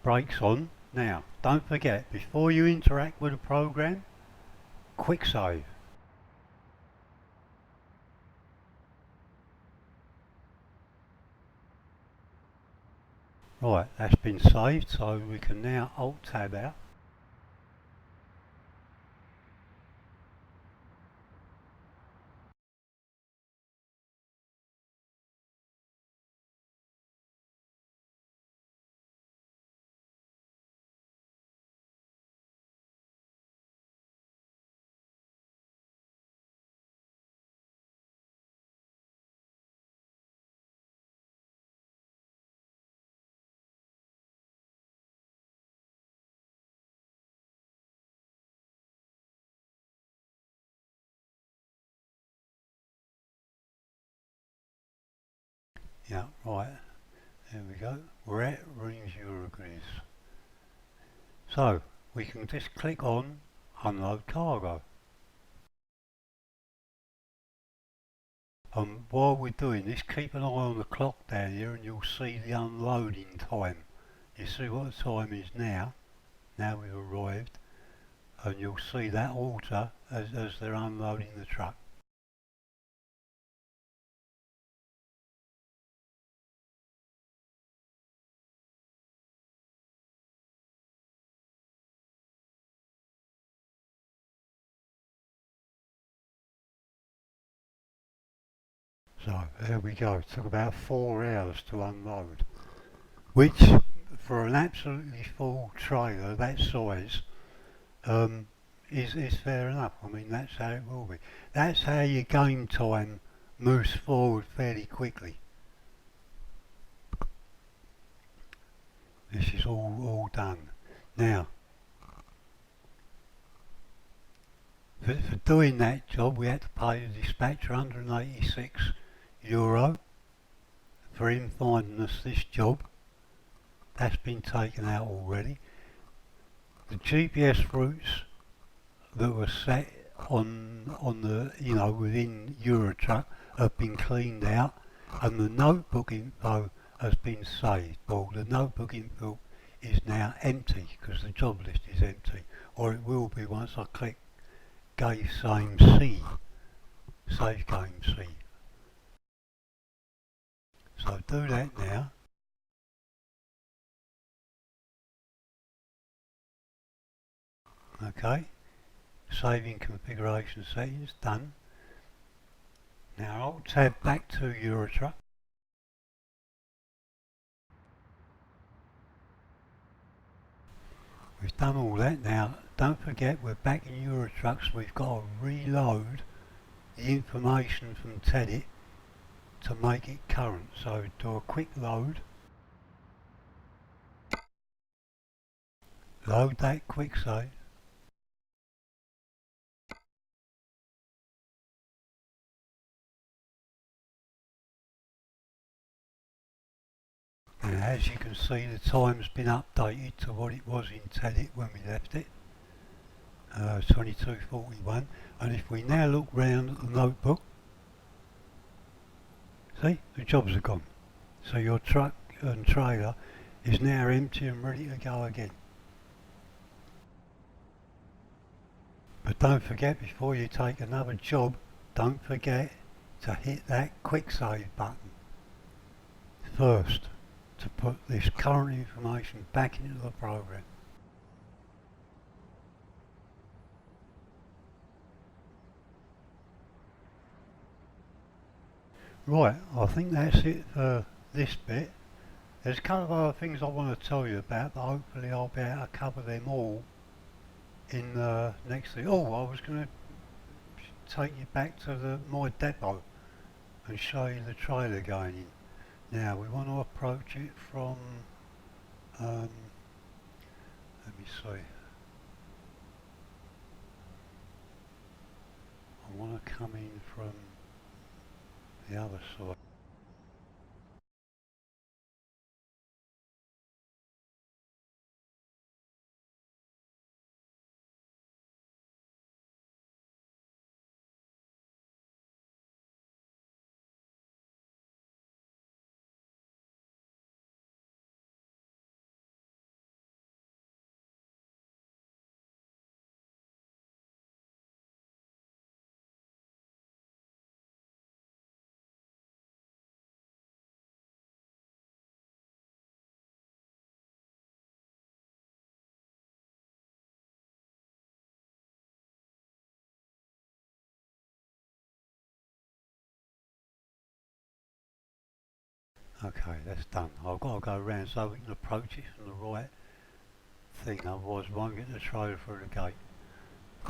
Brakes on. Now, don't forget, before you interact with the program, quick save. Right, that's been saved, so we can now Alt Tab out. Yeah, right, there we go. We're at Rings Eurogris. So, we can just click on Unload Cargo. While we're doing this, keep an eye on the clock down here and you'll see the unloading time. You see what the time is now we've arrived, and you'll see that alter as they're unloading the truck. So there we go, it took about 4 hours to unload, which for an absolutely full trailer that size is fair enough. I mean, that's how it will be. That's how your game time moves forward fairly quickly. This is all done. Now, for doing that job we had to pay the dispatcher €186 for him finding us this job. That's been taken out already. The GPS routes that were set on the, you know, within Eurotruck have been cleaned out, and the notebook info has been saved. Well, the notebook info is now empty because the job list is empty, or it will be once I click Game Same C, Save Game C. So do that now. Okay, saving configuration settings, done. Now I'll tab back to Eurotruck. We've done all that. Now don't forget we're back in Eurotruck, so we've got to reload the information from Tedit to make it current. So do a quick load. Load that quick save. And as you can see, the time's been updated to what it was in Tedit when we left it, 22:41. And if we now look round at the notebook, see, the jobs are gone. So your truck and trailer is now empty and ready to go again. But don't forget, before you take another job, don't forget to hit that quick save button first, to put this current information back into the program. Right, I think that's it for this bit. There's a couple of other things I want to tell you about, but hopefully I'll be able to cover them all in the next thing. Oh, I was going to take you back to my depot and show you the trailer going in. Now we want to approach it from, let me see, I want to come in from the other side. Okay, that's done. I've got to go around so we can approach it from the right thing, otherwise we won't get the trailer through the gate.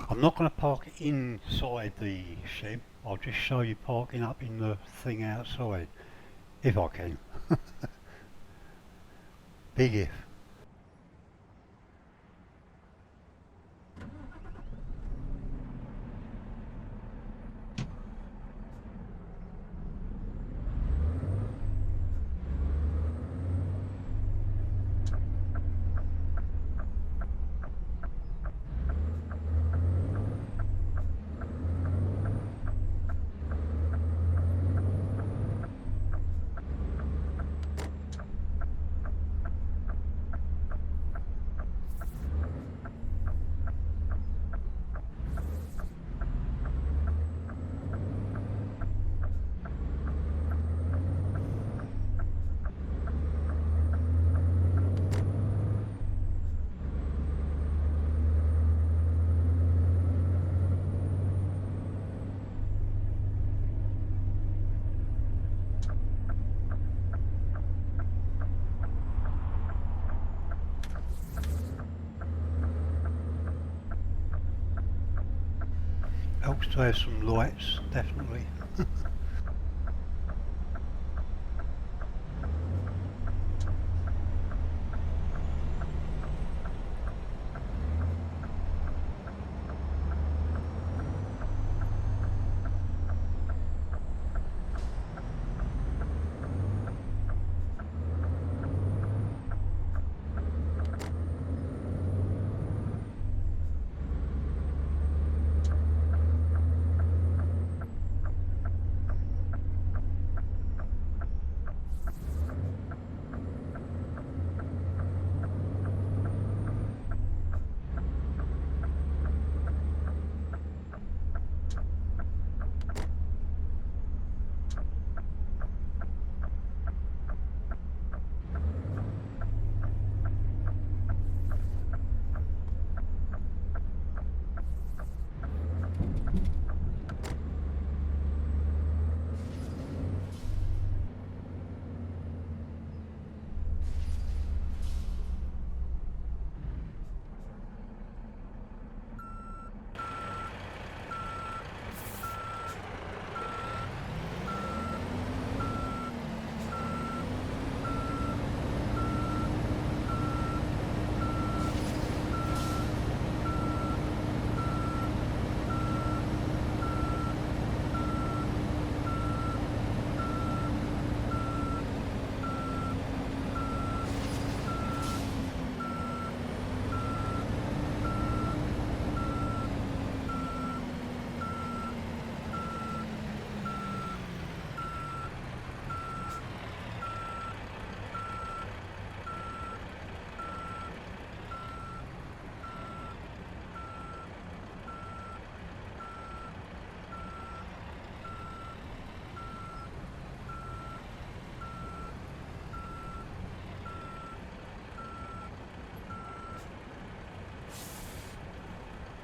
I'm not going to park it inside the shed, I'll just show you parking up in the thing outside, if I can. Big if. Helps to have some lights, definitely.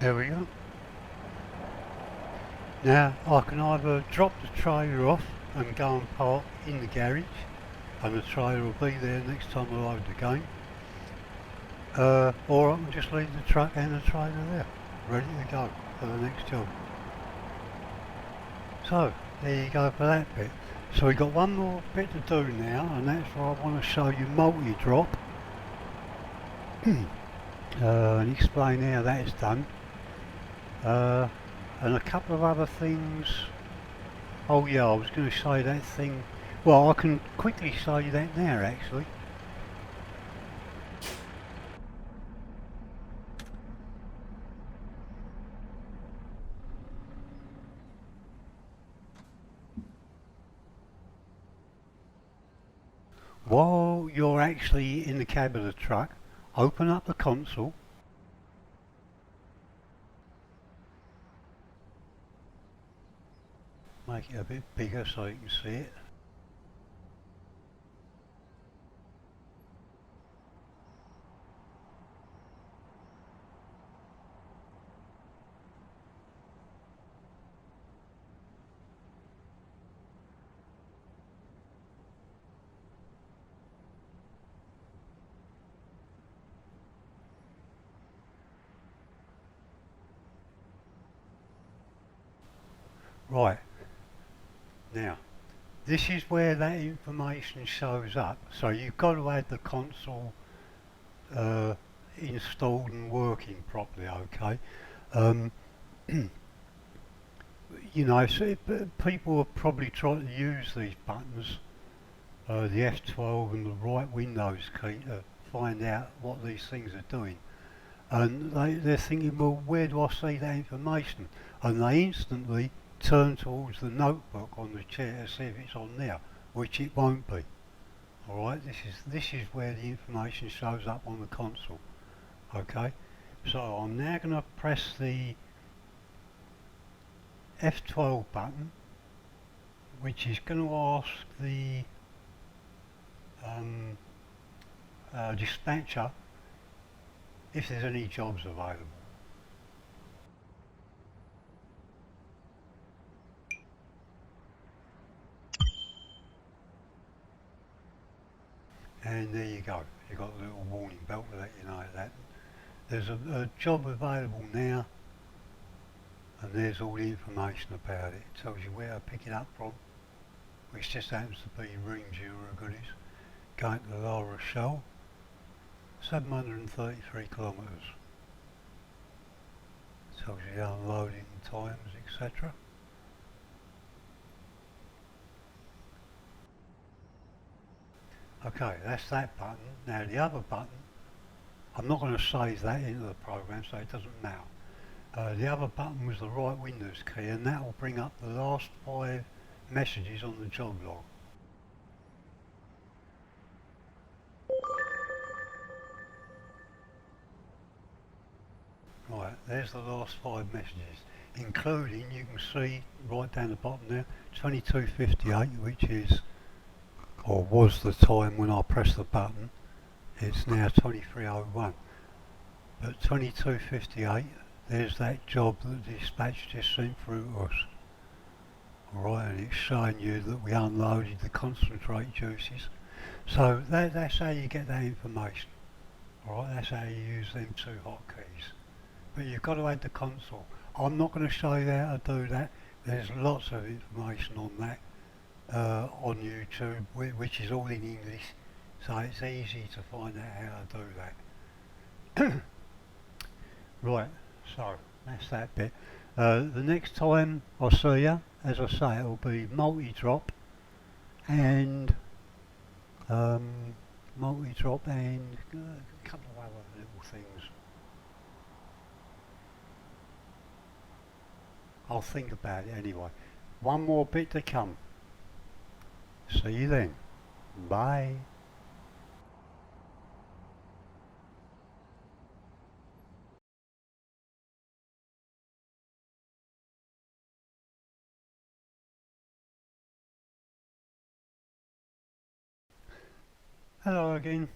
There we go. Now I can either drop the trailer off and go and park in the garage, and the trailer will be there next time I load the game, or I can just leave the truck and the trailer there, ready to go for the next job. So there you go for that bit. So we've got one more bit to do now, and that's where I want to show you multi-drop and explain how that is done. And a couple of other things. Oh yeah, I was going to show you that thing. Well, I can quickly show you that now actually. While you're actually in the cab of the truck, open up the console. Make it a bit bigger so you can see it. Right, now this is where that information shows up. So you've got to have the console installed and working properly, okay? Um, you know, so people have probably tried to use these buttons, the F12 and the right Windows key, to find out what these things are doing. And they're thinking, well, where do I see that information? And they instantly turn towards the notebook on the chair to see if it's on there, which it won't be. Alright, this is where the information shows up on the console. Okay, so I'm now going to press the F12 button, which is going to ask the dispatcher if there's any jobs available. And there you go, you've got a little warning bell to let you know that there's a job available now, and there's all the information about it. It tells you where to pick it up from, which just happens to be Ring-Jura Goodies, going to La Rochelle, 733 kilometres. Tells you the unloading times, etc. Okay, that's that button. Now the other button, I'm not going to save that into the program, so it doesn't matter. The other button was the right Windows key, and that will bring up the last 5 messages on the job log. Right, there's the last 5 messages, including, you can see right down the bottom there, 22:58, which is, or was the time when I pressed the button. It's now 23:01. But 22:58, there's that job that the dispatch just sent through to us. Alright, and it's showing you that we unloaded the concentrate juices. So that's how you get that information. Alright, that's how you use them 2 hotkeys. But you've got to add the console. I'm not going to show you how to do that. There's lots of information on that on YouTube, which is all in English, so it's easy to find out how to do that. Right, so that's that bit. The next time I see you, as I say, it'll be multi-drop and a couple of other little things. I'll think about it anyway. One more bit to come. See you then. Bye. Hello again.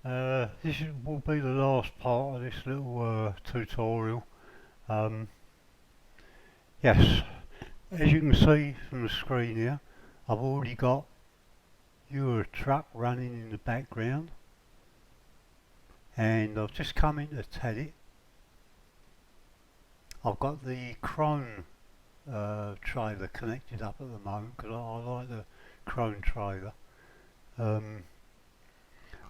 Will be the last part of this little tutorial. Yes, as you can see from the screen here, I've already got Euro truck running in the background, and I've just come into Tedit. I've got the Chrome trailer connected up at the moment because I like the Chrome trailer.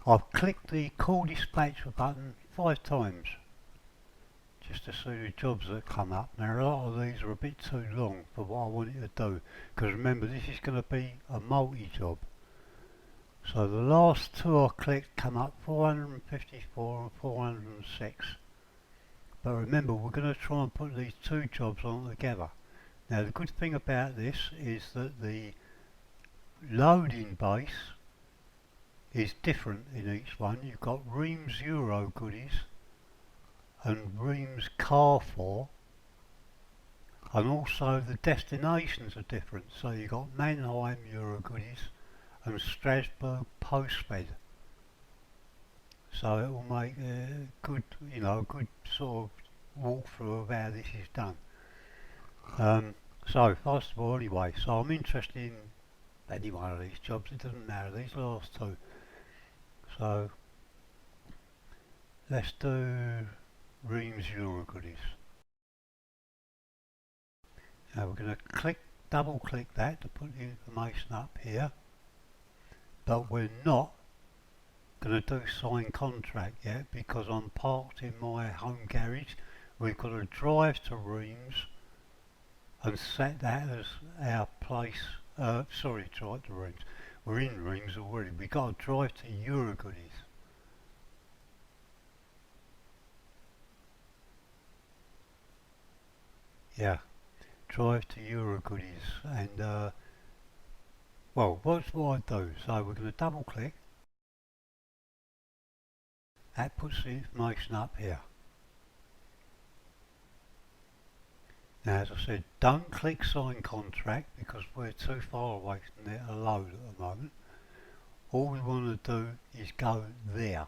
I've clicked the call dispatcher button 5 times just to see the jobs that come up. Now a lot of these are a bit too long for what I wanted to do, because remember this is going to be a multi-job. So the last 2 I clicked come up 454 and 406. But remember, we're going to try and put these 2 jobs on together. Now the good thing about this is that the loading base is different in each one. You've got Reims Euro goodies and Reims Carrefour, and also the destinations are different. So you've got Mannheim Euro goodies and Strasbourg Postmed. So it will make a good, good sort of walkthrough of how this is done. So first of all, anyway, so I'm interested in any one of these jobs. It doesn't matter. These last 2. So let's do Reims Euro goodies. Now we're going to double click that to put the information up here, but we're not going to do sign contract yet because I'm parked in my home garage. We've got to drive to Reims and set that as our place. Sorry, drive to Reims. We're in Reims already. We've got to drive to Euro goodies. Yeah, drive to Euro goodies, and well, what's what I do? So we're going to double click. That puts the information up here. Now, as I said, don't click sign contract because we're too far away from it to load at the moment. All we want to do is go there.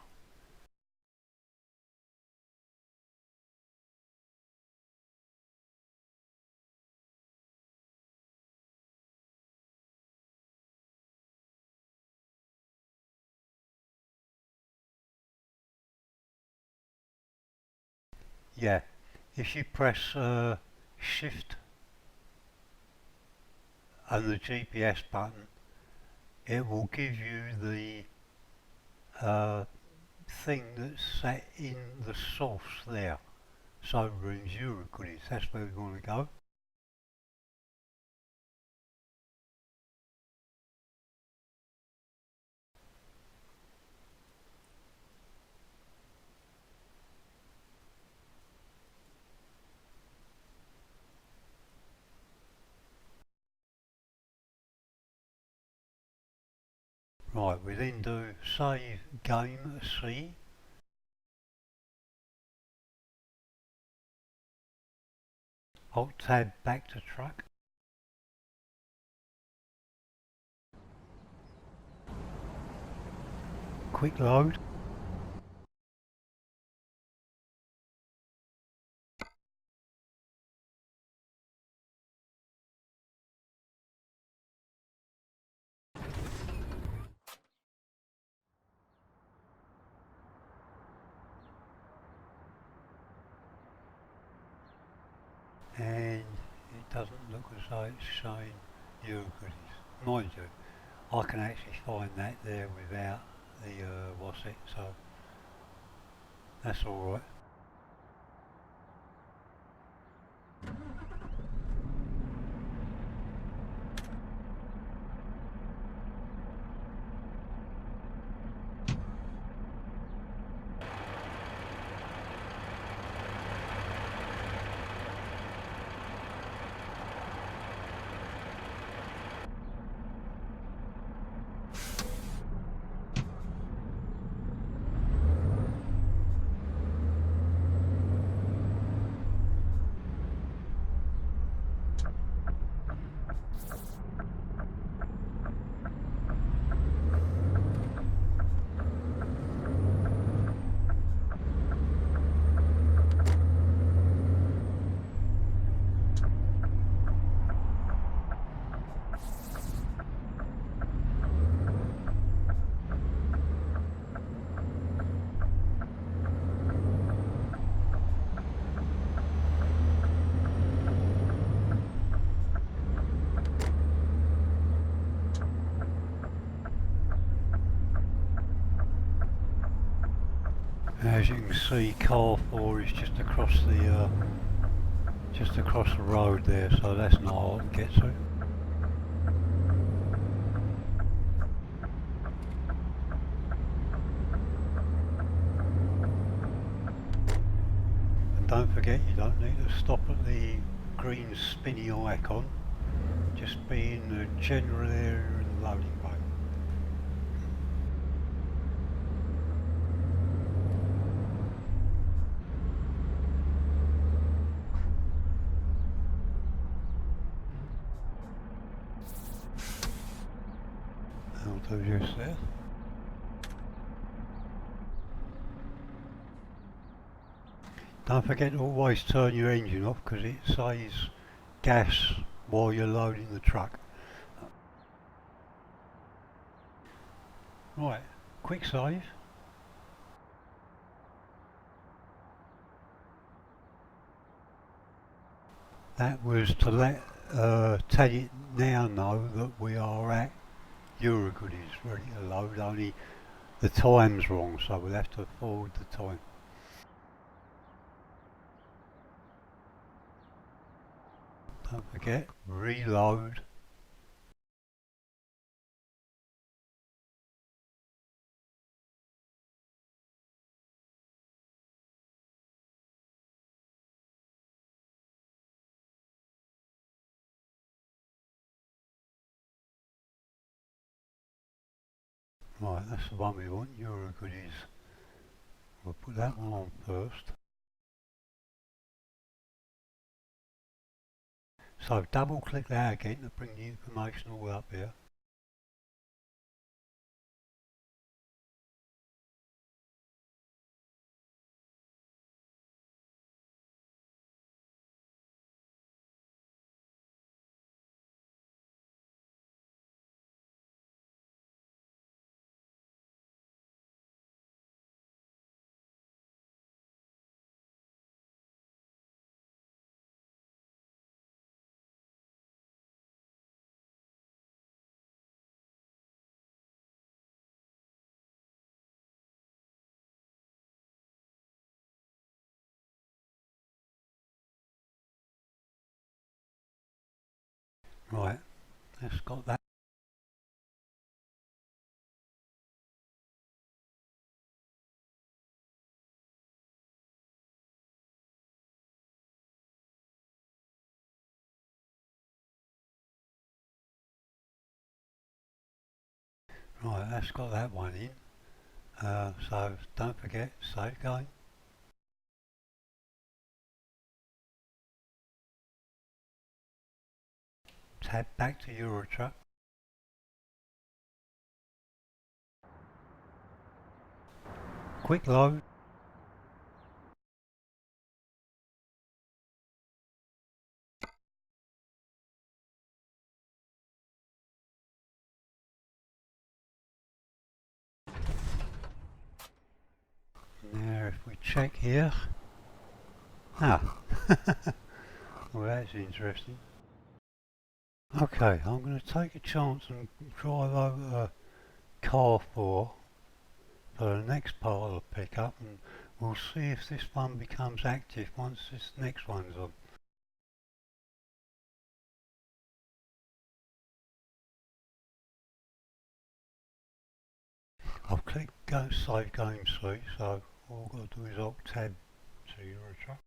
Yeah, if you press shift and the GPS button, it will give you the thing that's set in the source there. So Reims Euro goodies, that's where we want to go. Right, we then do save game C. Alt tab back to truck. Quick load. And it doesn't look as though it's showing Euro goodies. Mind you, I can actually find that there without the what's it, so that's alright. As you can see, car 4 is just across the road there, so that's not hard to get to. And don't forget, you don't need to stop at the green spinny icon. Just be in the general area of the loading bay. I'll do this there. Don't forget to always turn your engine off because it saves gas while you're loading the truck. Right, quick save. That was to let Tedit now know that we are at Eurogoodies ready to load, only the time's wrong, so we'll have to forward the time. Don't forget, reload. Right, that's the one we want, Eurogoodies. We'll put that one on first. So double click that again to bring the information all up here. Right, that's got that. Right, that's got that one in. So don't forget, save game. Tab back to Eurotruck. Quick load. Now if we check here. Ah, well that's interesting. Okay, I'm going to take a chance and drive over car 4 for the next part of the pickup, and we'll see if this one becomes active once this next one's on. I've clicked go save game C, so all I've got to do is alt tab to Eurotruck.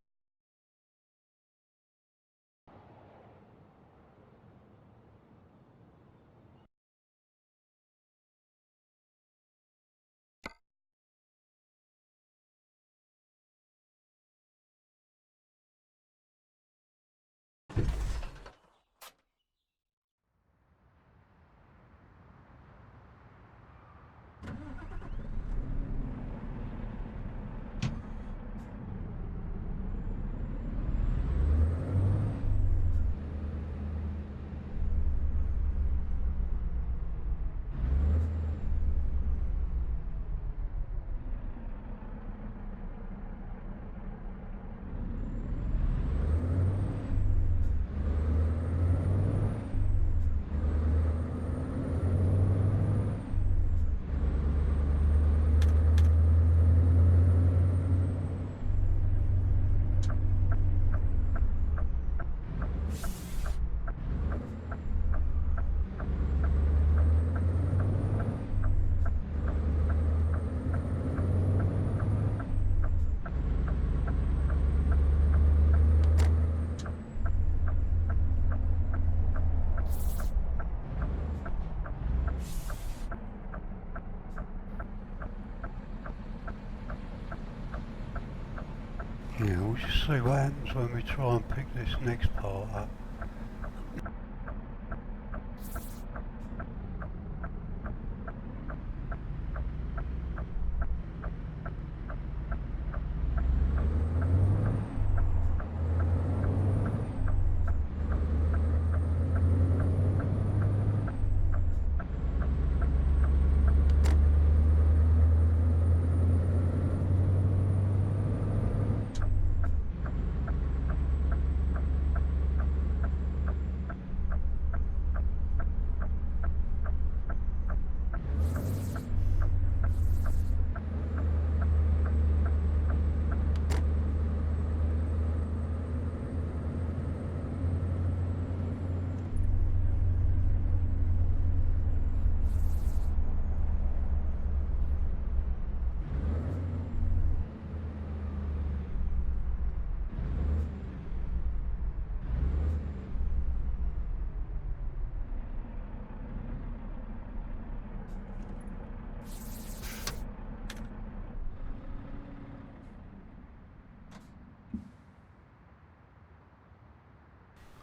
Yeah, we'll just see what happens when we try and pick this next part up.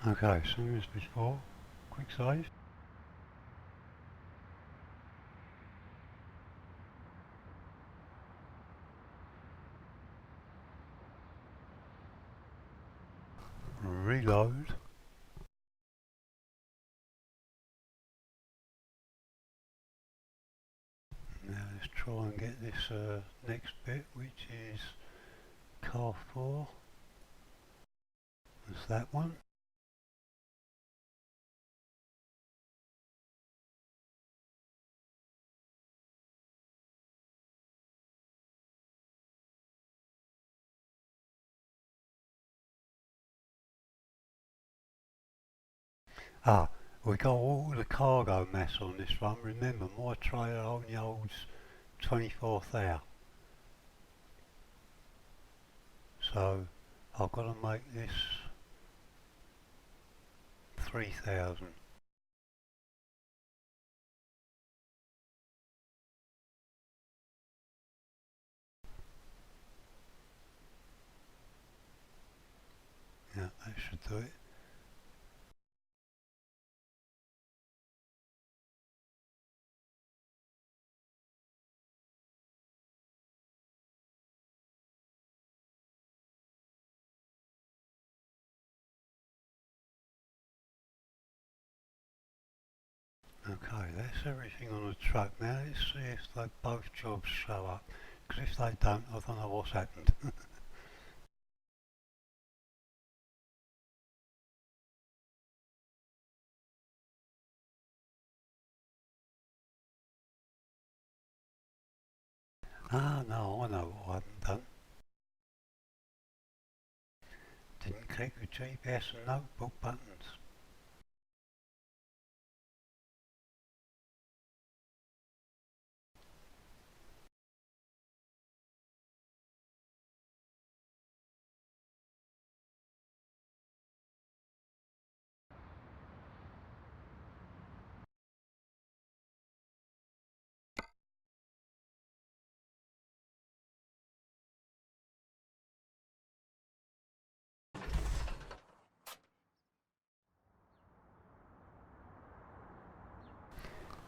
Okay, same as before, quick save. Reload. Now let's try and get this next bit, which is car 4. That's that one. Ah, we got all the cargo mass on this one. Remember, my trailer only holds 24 thou. So I've got to make this 3,000. Yeah, that should do it. Okay, that's everything on the truck. Now let's see if both jobs show up. Because if they don't, I don't know what's happened. Ah, no, I know what I haven't done. Didn't click the GPS and notebook buttons.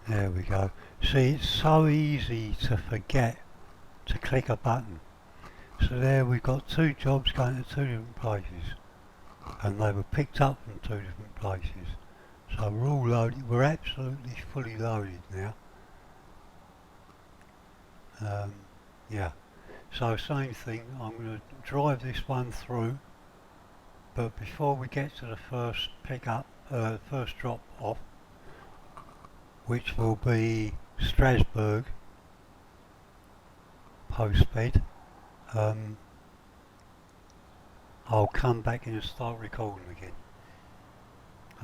There we go. See, it's so easy to forget to click a button. So there we've got two jobs going to two different places. And they were picked up from two different places. So we're all loaded, we're absolutely fully loaded now. Yeah, so same thing, I'm going to drive this one through, but before we get to the first pickup, first drop off, which will be Strasbourg postbed, I'll come back in and start recording again.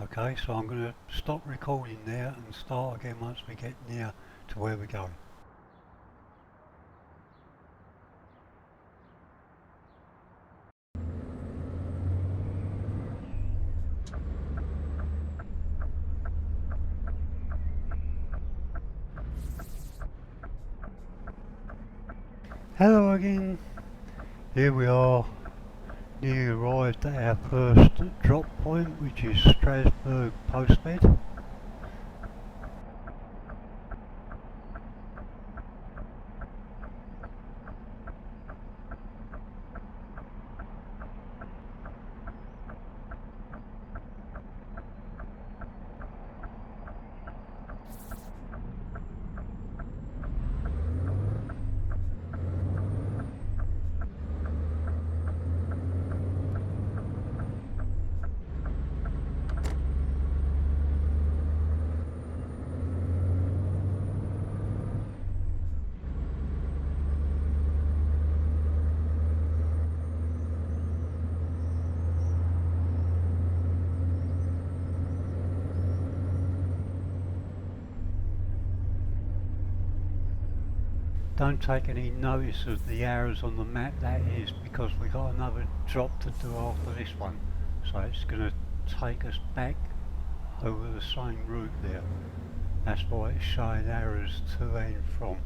Okay, so I'm going to stop recording there and start again once we get near to where we're going. Hello again, here we are Nearly arrived at our first drop point, which is Strasbourg Postbed. Don't take any notice of the arrows on the map, that is because we got another drop to do after this one. So it's going to take us back over the same route there. That's why it's showing arrows to and from.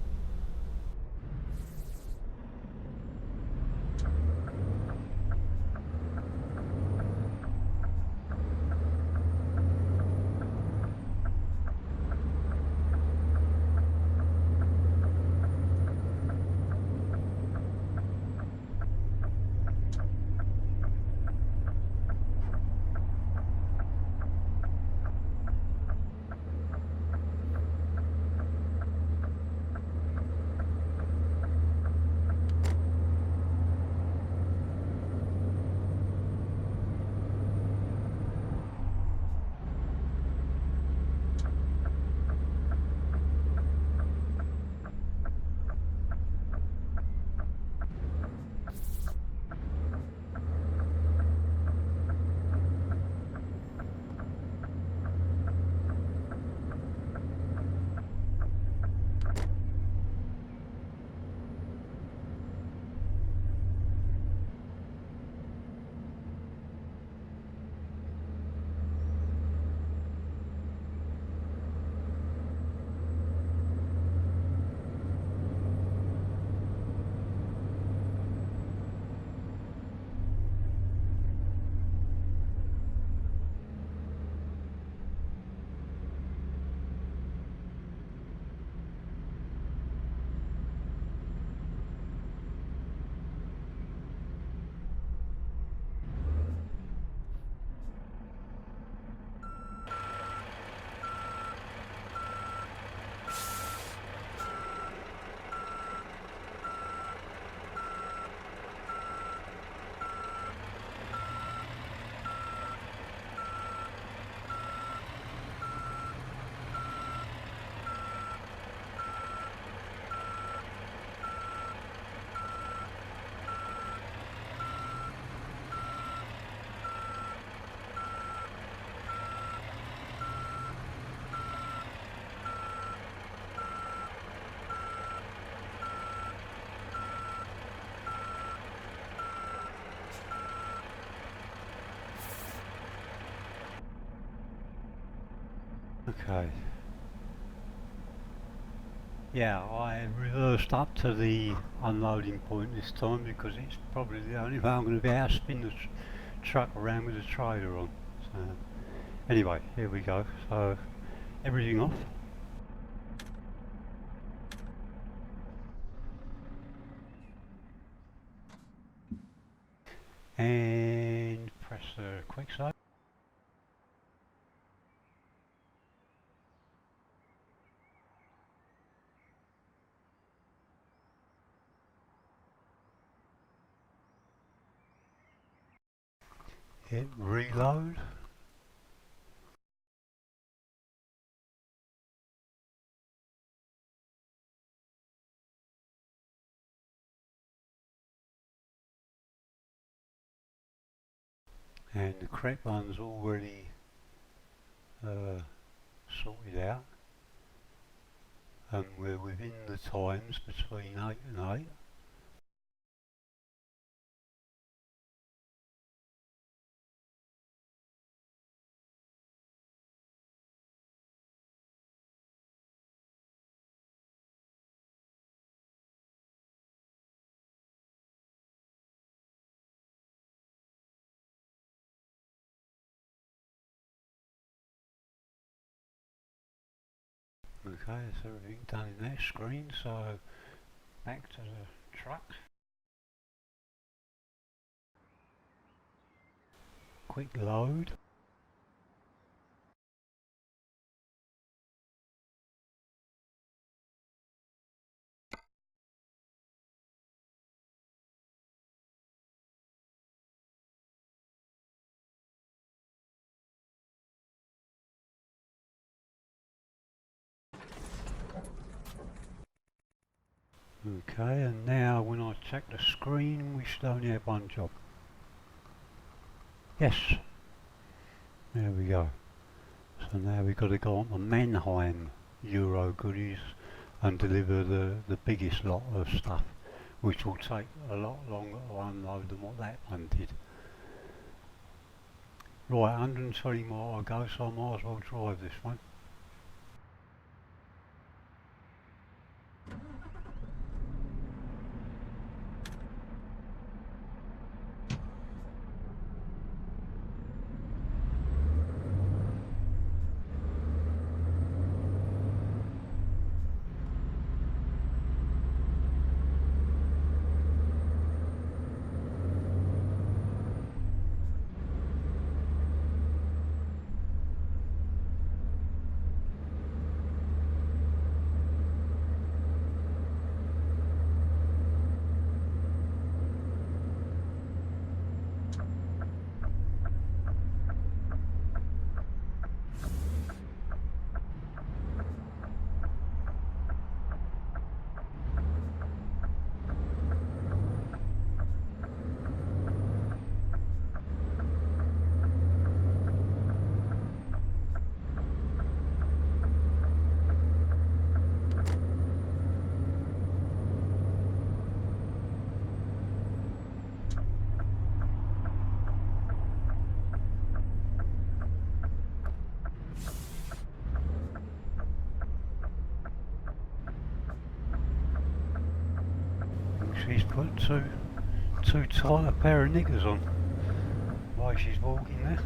Okay. Yeah, I reversed up to the unloading point this time because it's probably the only way I'm going to be able to spin the truck around with the trailer on. So, anyway, here we go. So, everything off. And press the quick save. Hit reload. And the correct one's already sorted out. And we're within the times between 8 and 8. Okay, that's everything done in that screen, so back to the truck. Quick load. Okay, and now when I check the screen, we should only have one job. Yes, there we go. So now we've got to go on to Mannheim Euro goodies and deliver the biggest lot of stuff, which will take a lot longer to unload than what that one did. Right, 120 more to go, so I might as well drive this one. She's put too tight a pair of knickers on while she's walking there.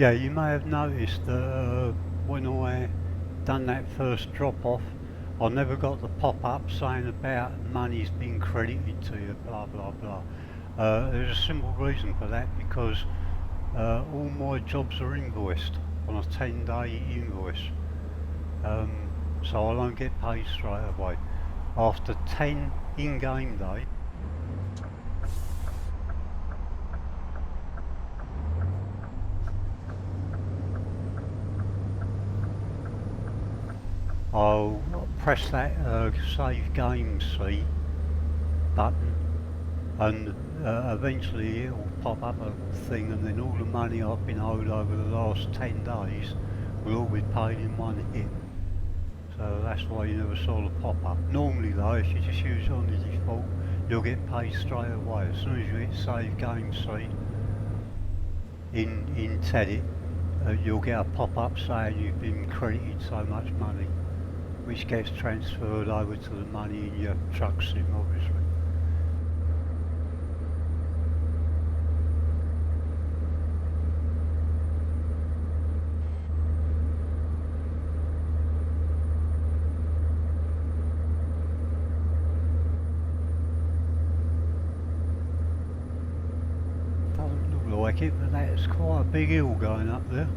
Yeah, you may have noticed that when I done that first drop off, I never got the pop-up saying about money's been credited to you, blah blah blah. There's a simple reason for that, because all my jobs are invoiced on a 10-day invoice, so I don't get paid straight away. After 10 in-game days, I'll press that save game seat button, and eventually it'll pop up a thing, and then all the money I've been owed over the last 10 days will all be paid in one hit. So that's why you never saw the pop-up. Normally though, if you just use it on the default, you'll get paid straight away. As soon as you hit save game seat in Tedit, you'll get a pop-up saying you've been credited so much money, which gets transferred over to the money in your truck sim, obviously. Doesn't look like it, but that's quite a big hill going up there.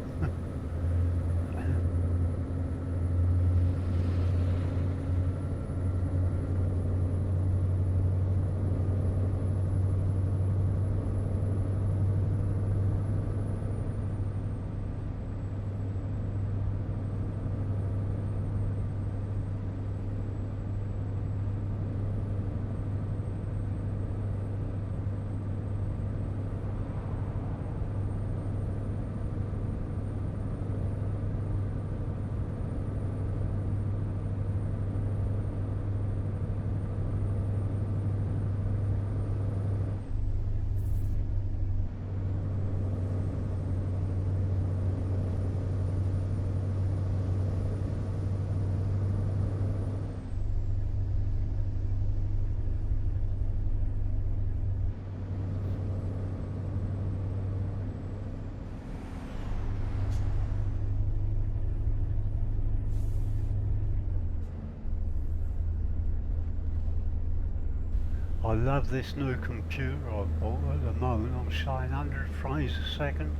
I love this new computer I've bought. At the moment I'm showing 100 frames a second,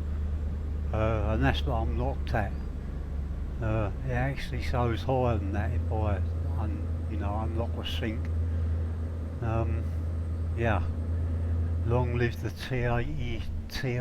and that's what I'm locked at. It actually shows higher than that if I unlock the sync. Yeah, long live the T80 Ti.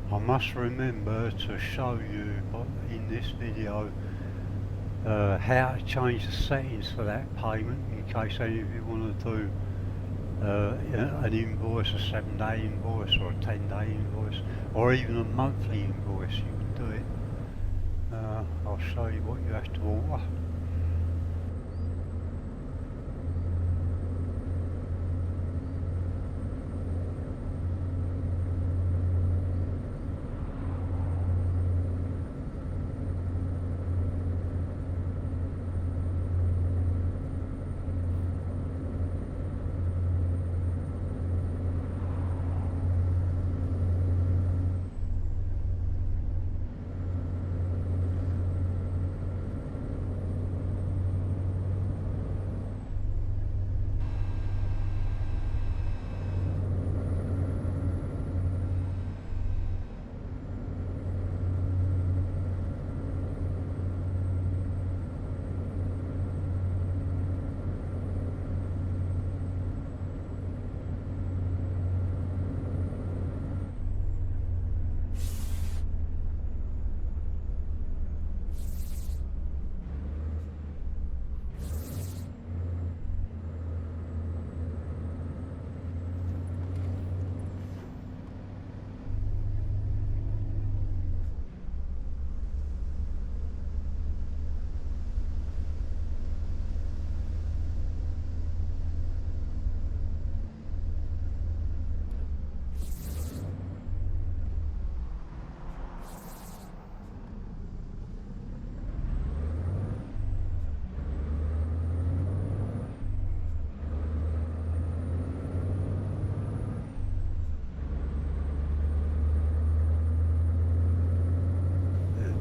I must remember to show you in this video how to change the settings for that payment, in case any of you want to do an invoice, a 7-day invoice or a 10-day invoice, or even a monthly invoice. You can do it. I'll show you what you have to alter.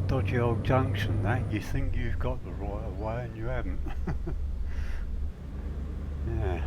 dodgy old junction that. You think you've got the right of way and you haven't. Yeah.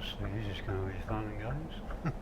So this is going to be fun and games.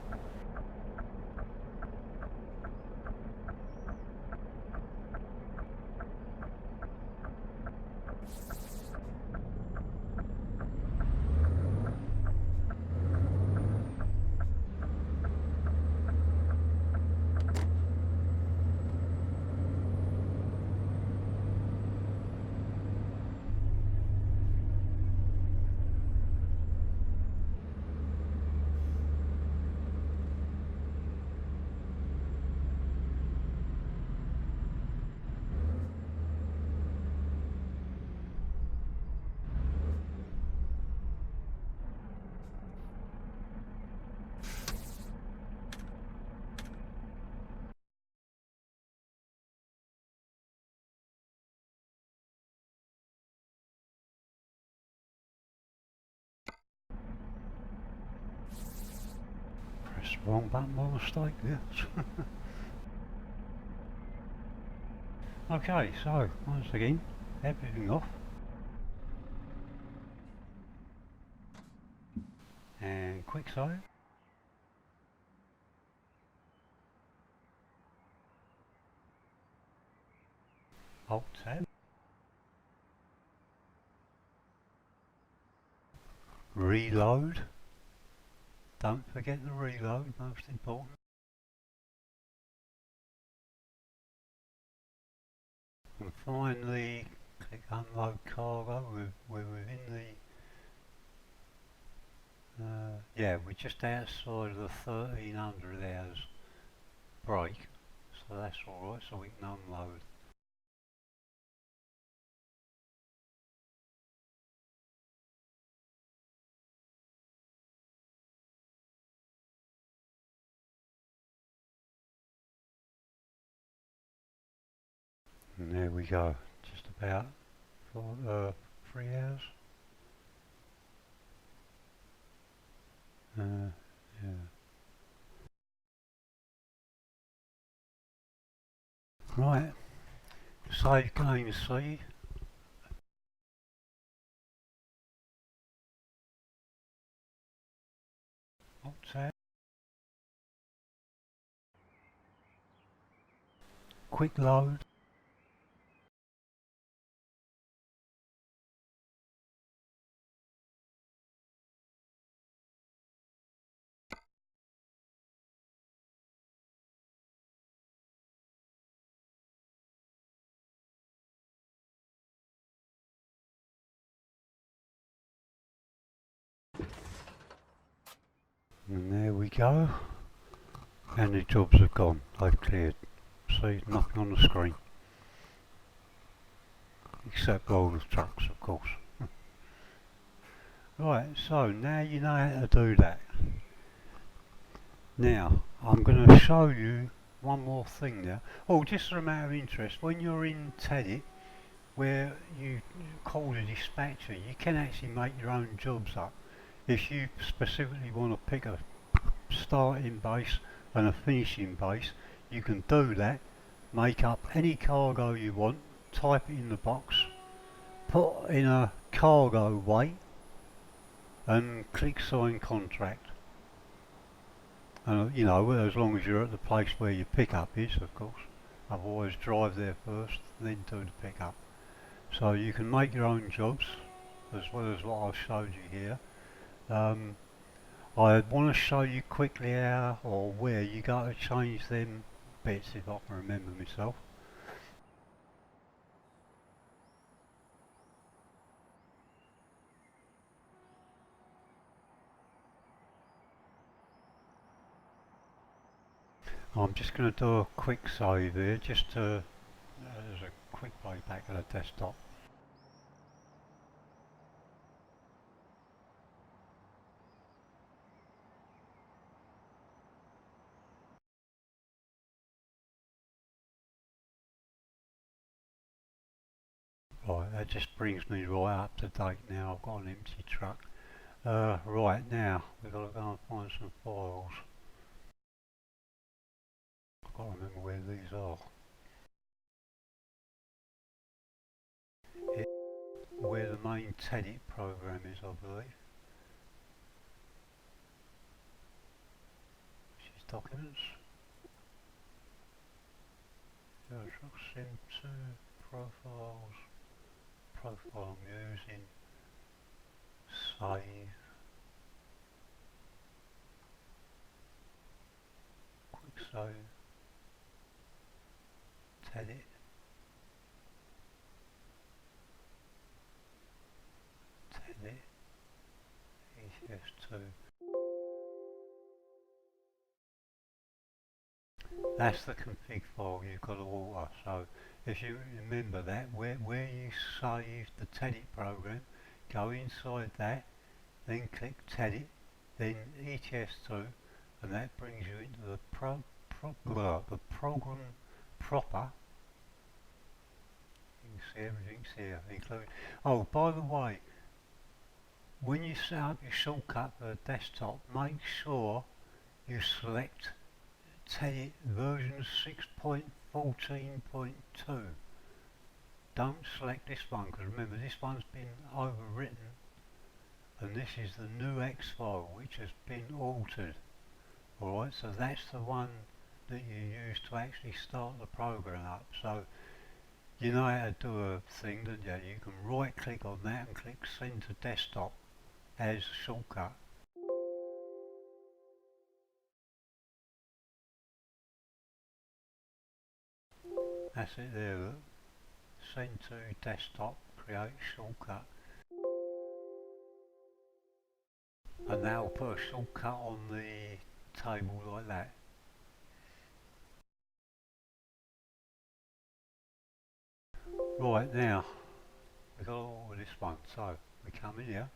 Press the wrong button by mistake there. Okay, so once again, everything off. And quick save. Alt tab. Reload. Don't forget the reload, most important. And finally, click unload cargo. We're within the, yeah, we're just outside of the 1300 hours break, so that's alright, so we can unload. And there we go, just about for 3 hours. Yeah. Right, save game C. Alt tab. Quick load. And there we go. And the jobs have gone. They've cleared. See, nothing on the screen. Except all the trucks, of course. Right, so now you know how to do that. Now, I'm going to show you one more thing now. Oh, just a matter of interest, when you're in Tedit, where you call a dispatcher, you can actually make your own jobs up. If you specifically want to pick a starting base and a finishing base, you can do that, make up any cargo you want, type it in the box, put in a cargo weight and click sign contract. And you know, as long as you're at the place where your pickup is, of course. Otherwise drive there first, then do the pickup. So you can make your own jobs, as well as what I've showed you here. I want to show you quickly how or where you got to change them bits, if I can remember myself. I'm just going to do a quick save here, just to, as a quick way back to the desktop. Right, that just brings me right up to date now. I've got an empty truck. Right, now we've got to go and find some files. I've got to remember where these are. It's where the main Tedit program is, I believe. Which is documents. Truck sim 2, profiles, profile I'm using, save, quick save, Tedit, ECS2. That's the config file you've got to alter. So if you remember that, where you saved the Tedit program, go inside that, then click Tedit, then ETS2, and that brings you into the program proper. You can see everything's here, including. Oh, by the way, when you set up your shortcut for the desktop, make sure you select Tedit version 6.14.2. Don't select this one, because remember this one's been overwritten and this is the new X file which has been altered. Alright, so that's the one that you use to actually start the program up. So you know how to do a thing, don't you? You can right click on that and click send to desktop as a shortcut. That's it there, look. Send to desktop, create shortcut. And that'll put a shortcut on the table like that. Right, now we've got all of this one, so we come in here.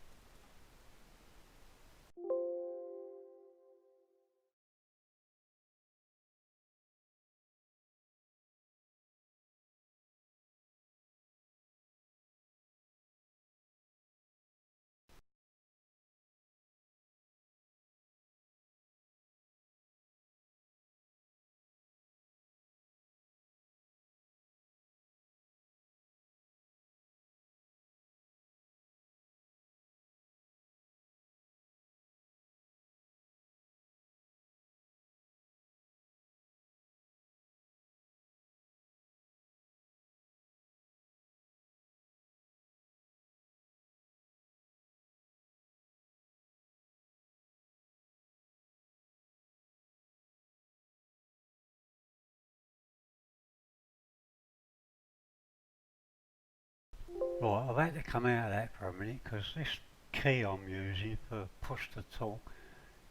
Right, I've had to come out of that for a minute because this key I'm using for push to talk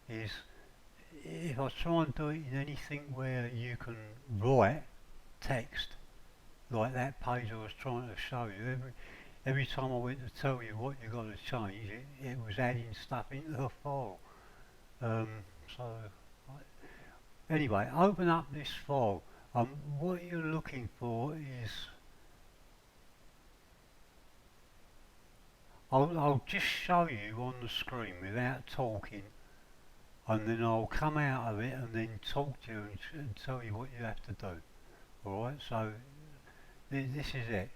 is, if I try and do it in anything where you can write text, like that page I was trying to show you, every time I went to tell you what you've got to change, it was adding stuff into the file. So, anyway, open up this file. What you're looking for is, I'll just show you on the screen without talking, and then I'll come out of it and then talk to you and tell you what you have to do. Alright, so this is it.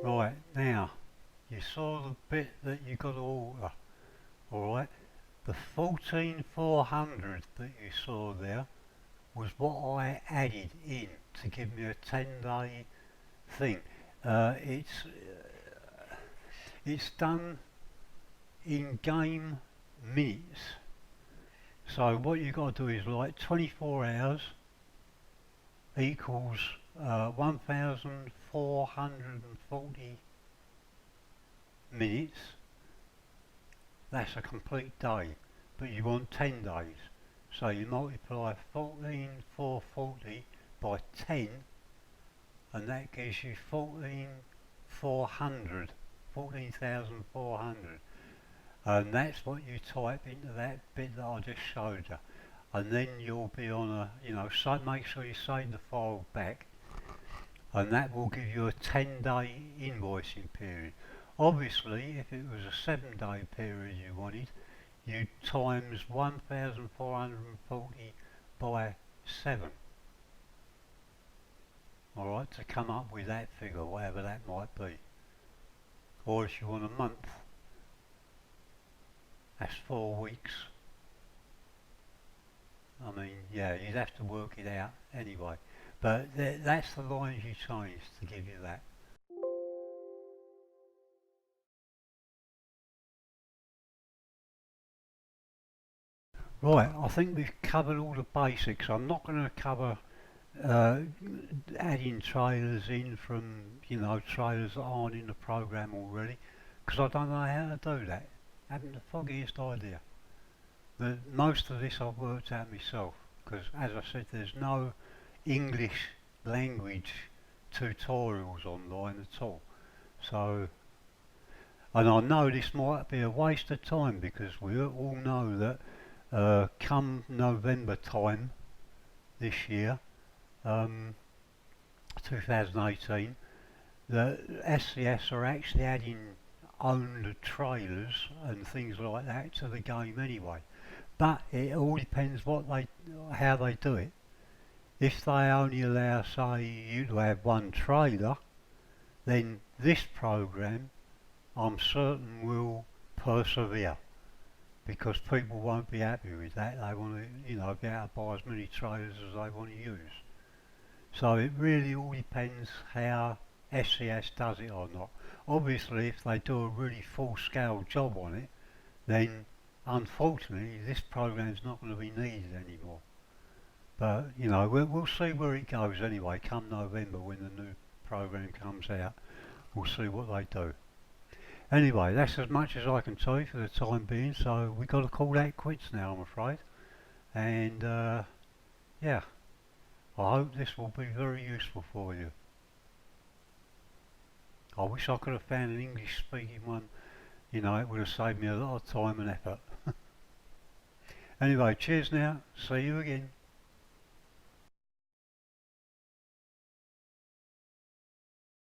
Right, now, you saw the bit that you got to alter. Alright, the 14400 that you saw there was what I added in to give me a 10-day thing. It's done in game minutes. So what you've got to do is, like, 24 hours equals 1440 minutes. That's a complete day, but you want 10 days. So you multiply 14,440 by 10, and that gives you 14,400, and that's what you type into that bit that I just showed you. And then you'll be on a, so make sure you save the file back, and that will give you a 10-day invoicing period. Obviously, if it was a 7-day period you wanted, you times 1440 by 7. Alright, to come up with that figure, whatever that might be. Or if you want a month, that's 4 weeks. I mean, yeah, you'd have to work it out anyway. But that's the lines you change to give you that. Right, I think we've covered all the basics. I'm not going to cover adding trailers in from, trailers that aren't in the program already, because I don't know how to do that. I haven't the foggiest idea. Most of this I've worked out myself, because as I said, there's no English language tutorials online at all. So, and I know this might be a waste of time, because we all know that come November time this year, 2018, the SCS are actually adding owned trailers and things like that to the game anyway. But it all depends how they do it. If they only allow, say, you to have one trailer, then this program, I'm certain, will persevere, because people won't be happy with that. They want to, be able to buy as many trailers as they want to use. So it really all depends how SCS does it or not. Obviously, if they do a really full-scale job on it, then unfortunately this program's not going to be needed anymore. But we'll see where it goes anyway. Come November, when the new program comes out, we'll see what they do. Anyway, that's as much as I can tell you for the time being, so we've got to call that quits now, I'm afraid. And yeah, I hope this will be very useful for you. I wish I could have found an English speaking one, it would have saved me a lot of time and effort. Anyway, cheers now, see you again.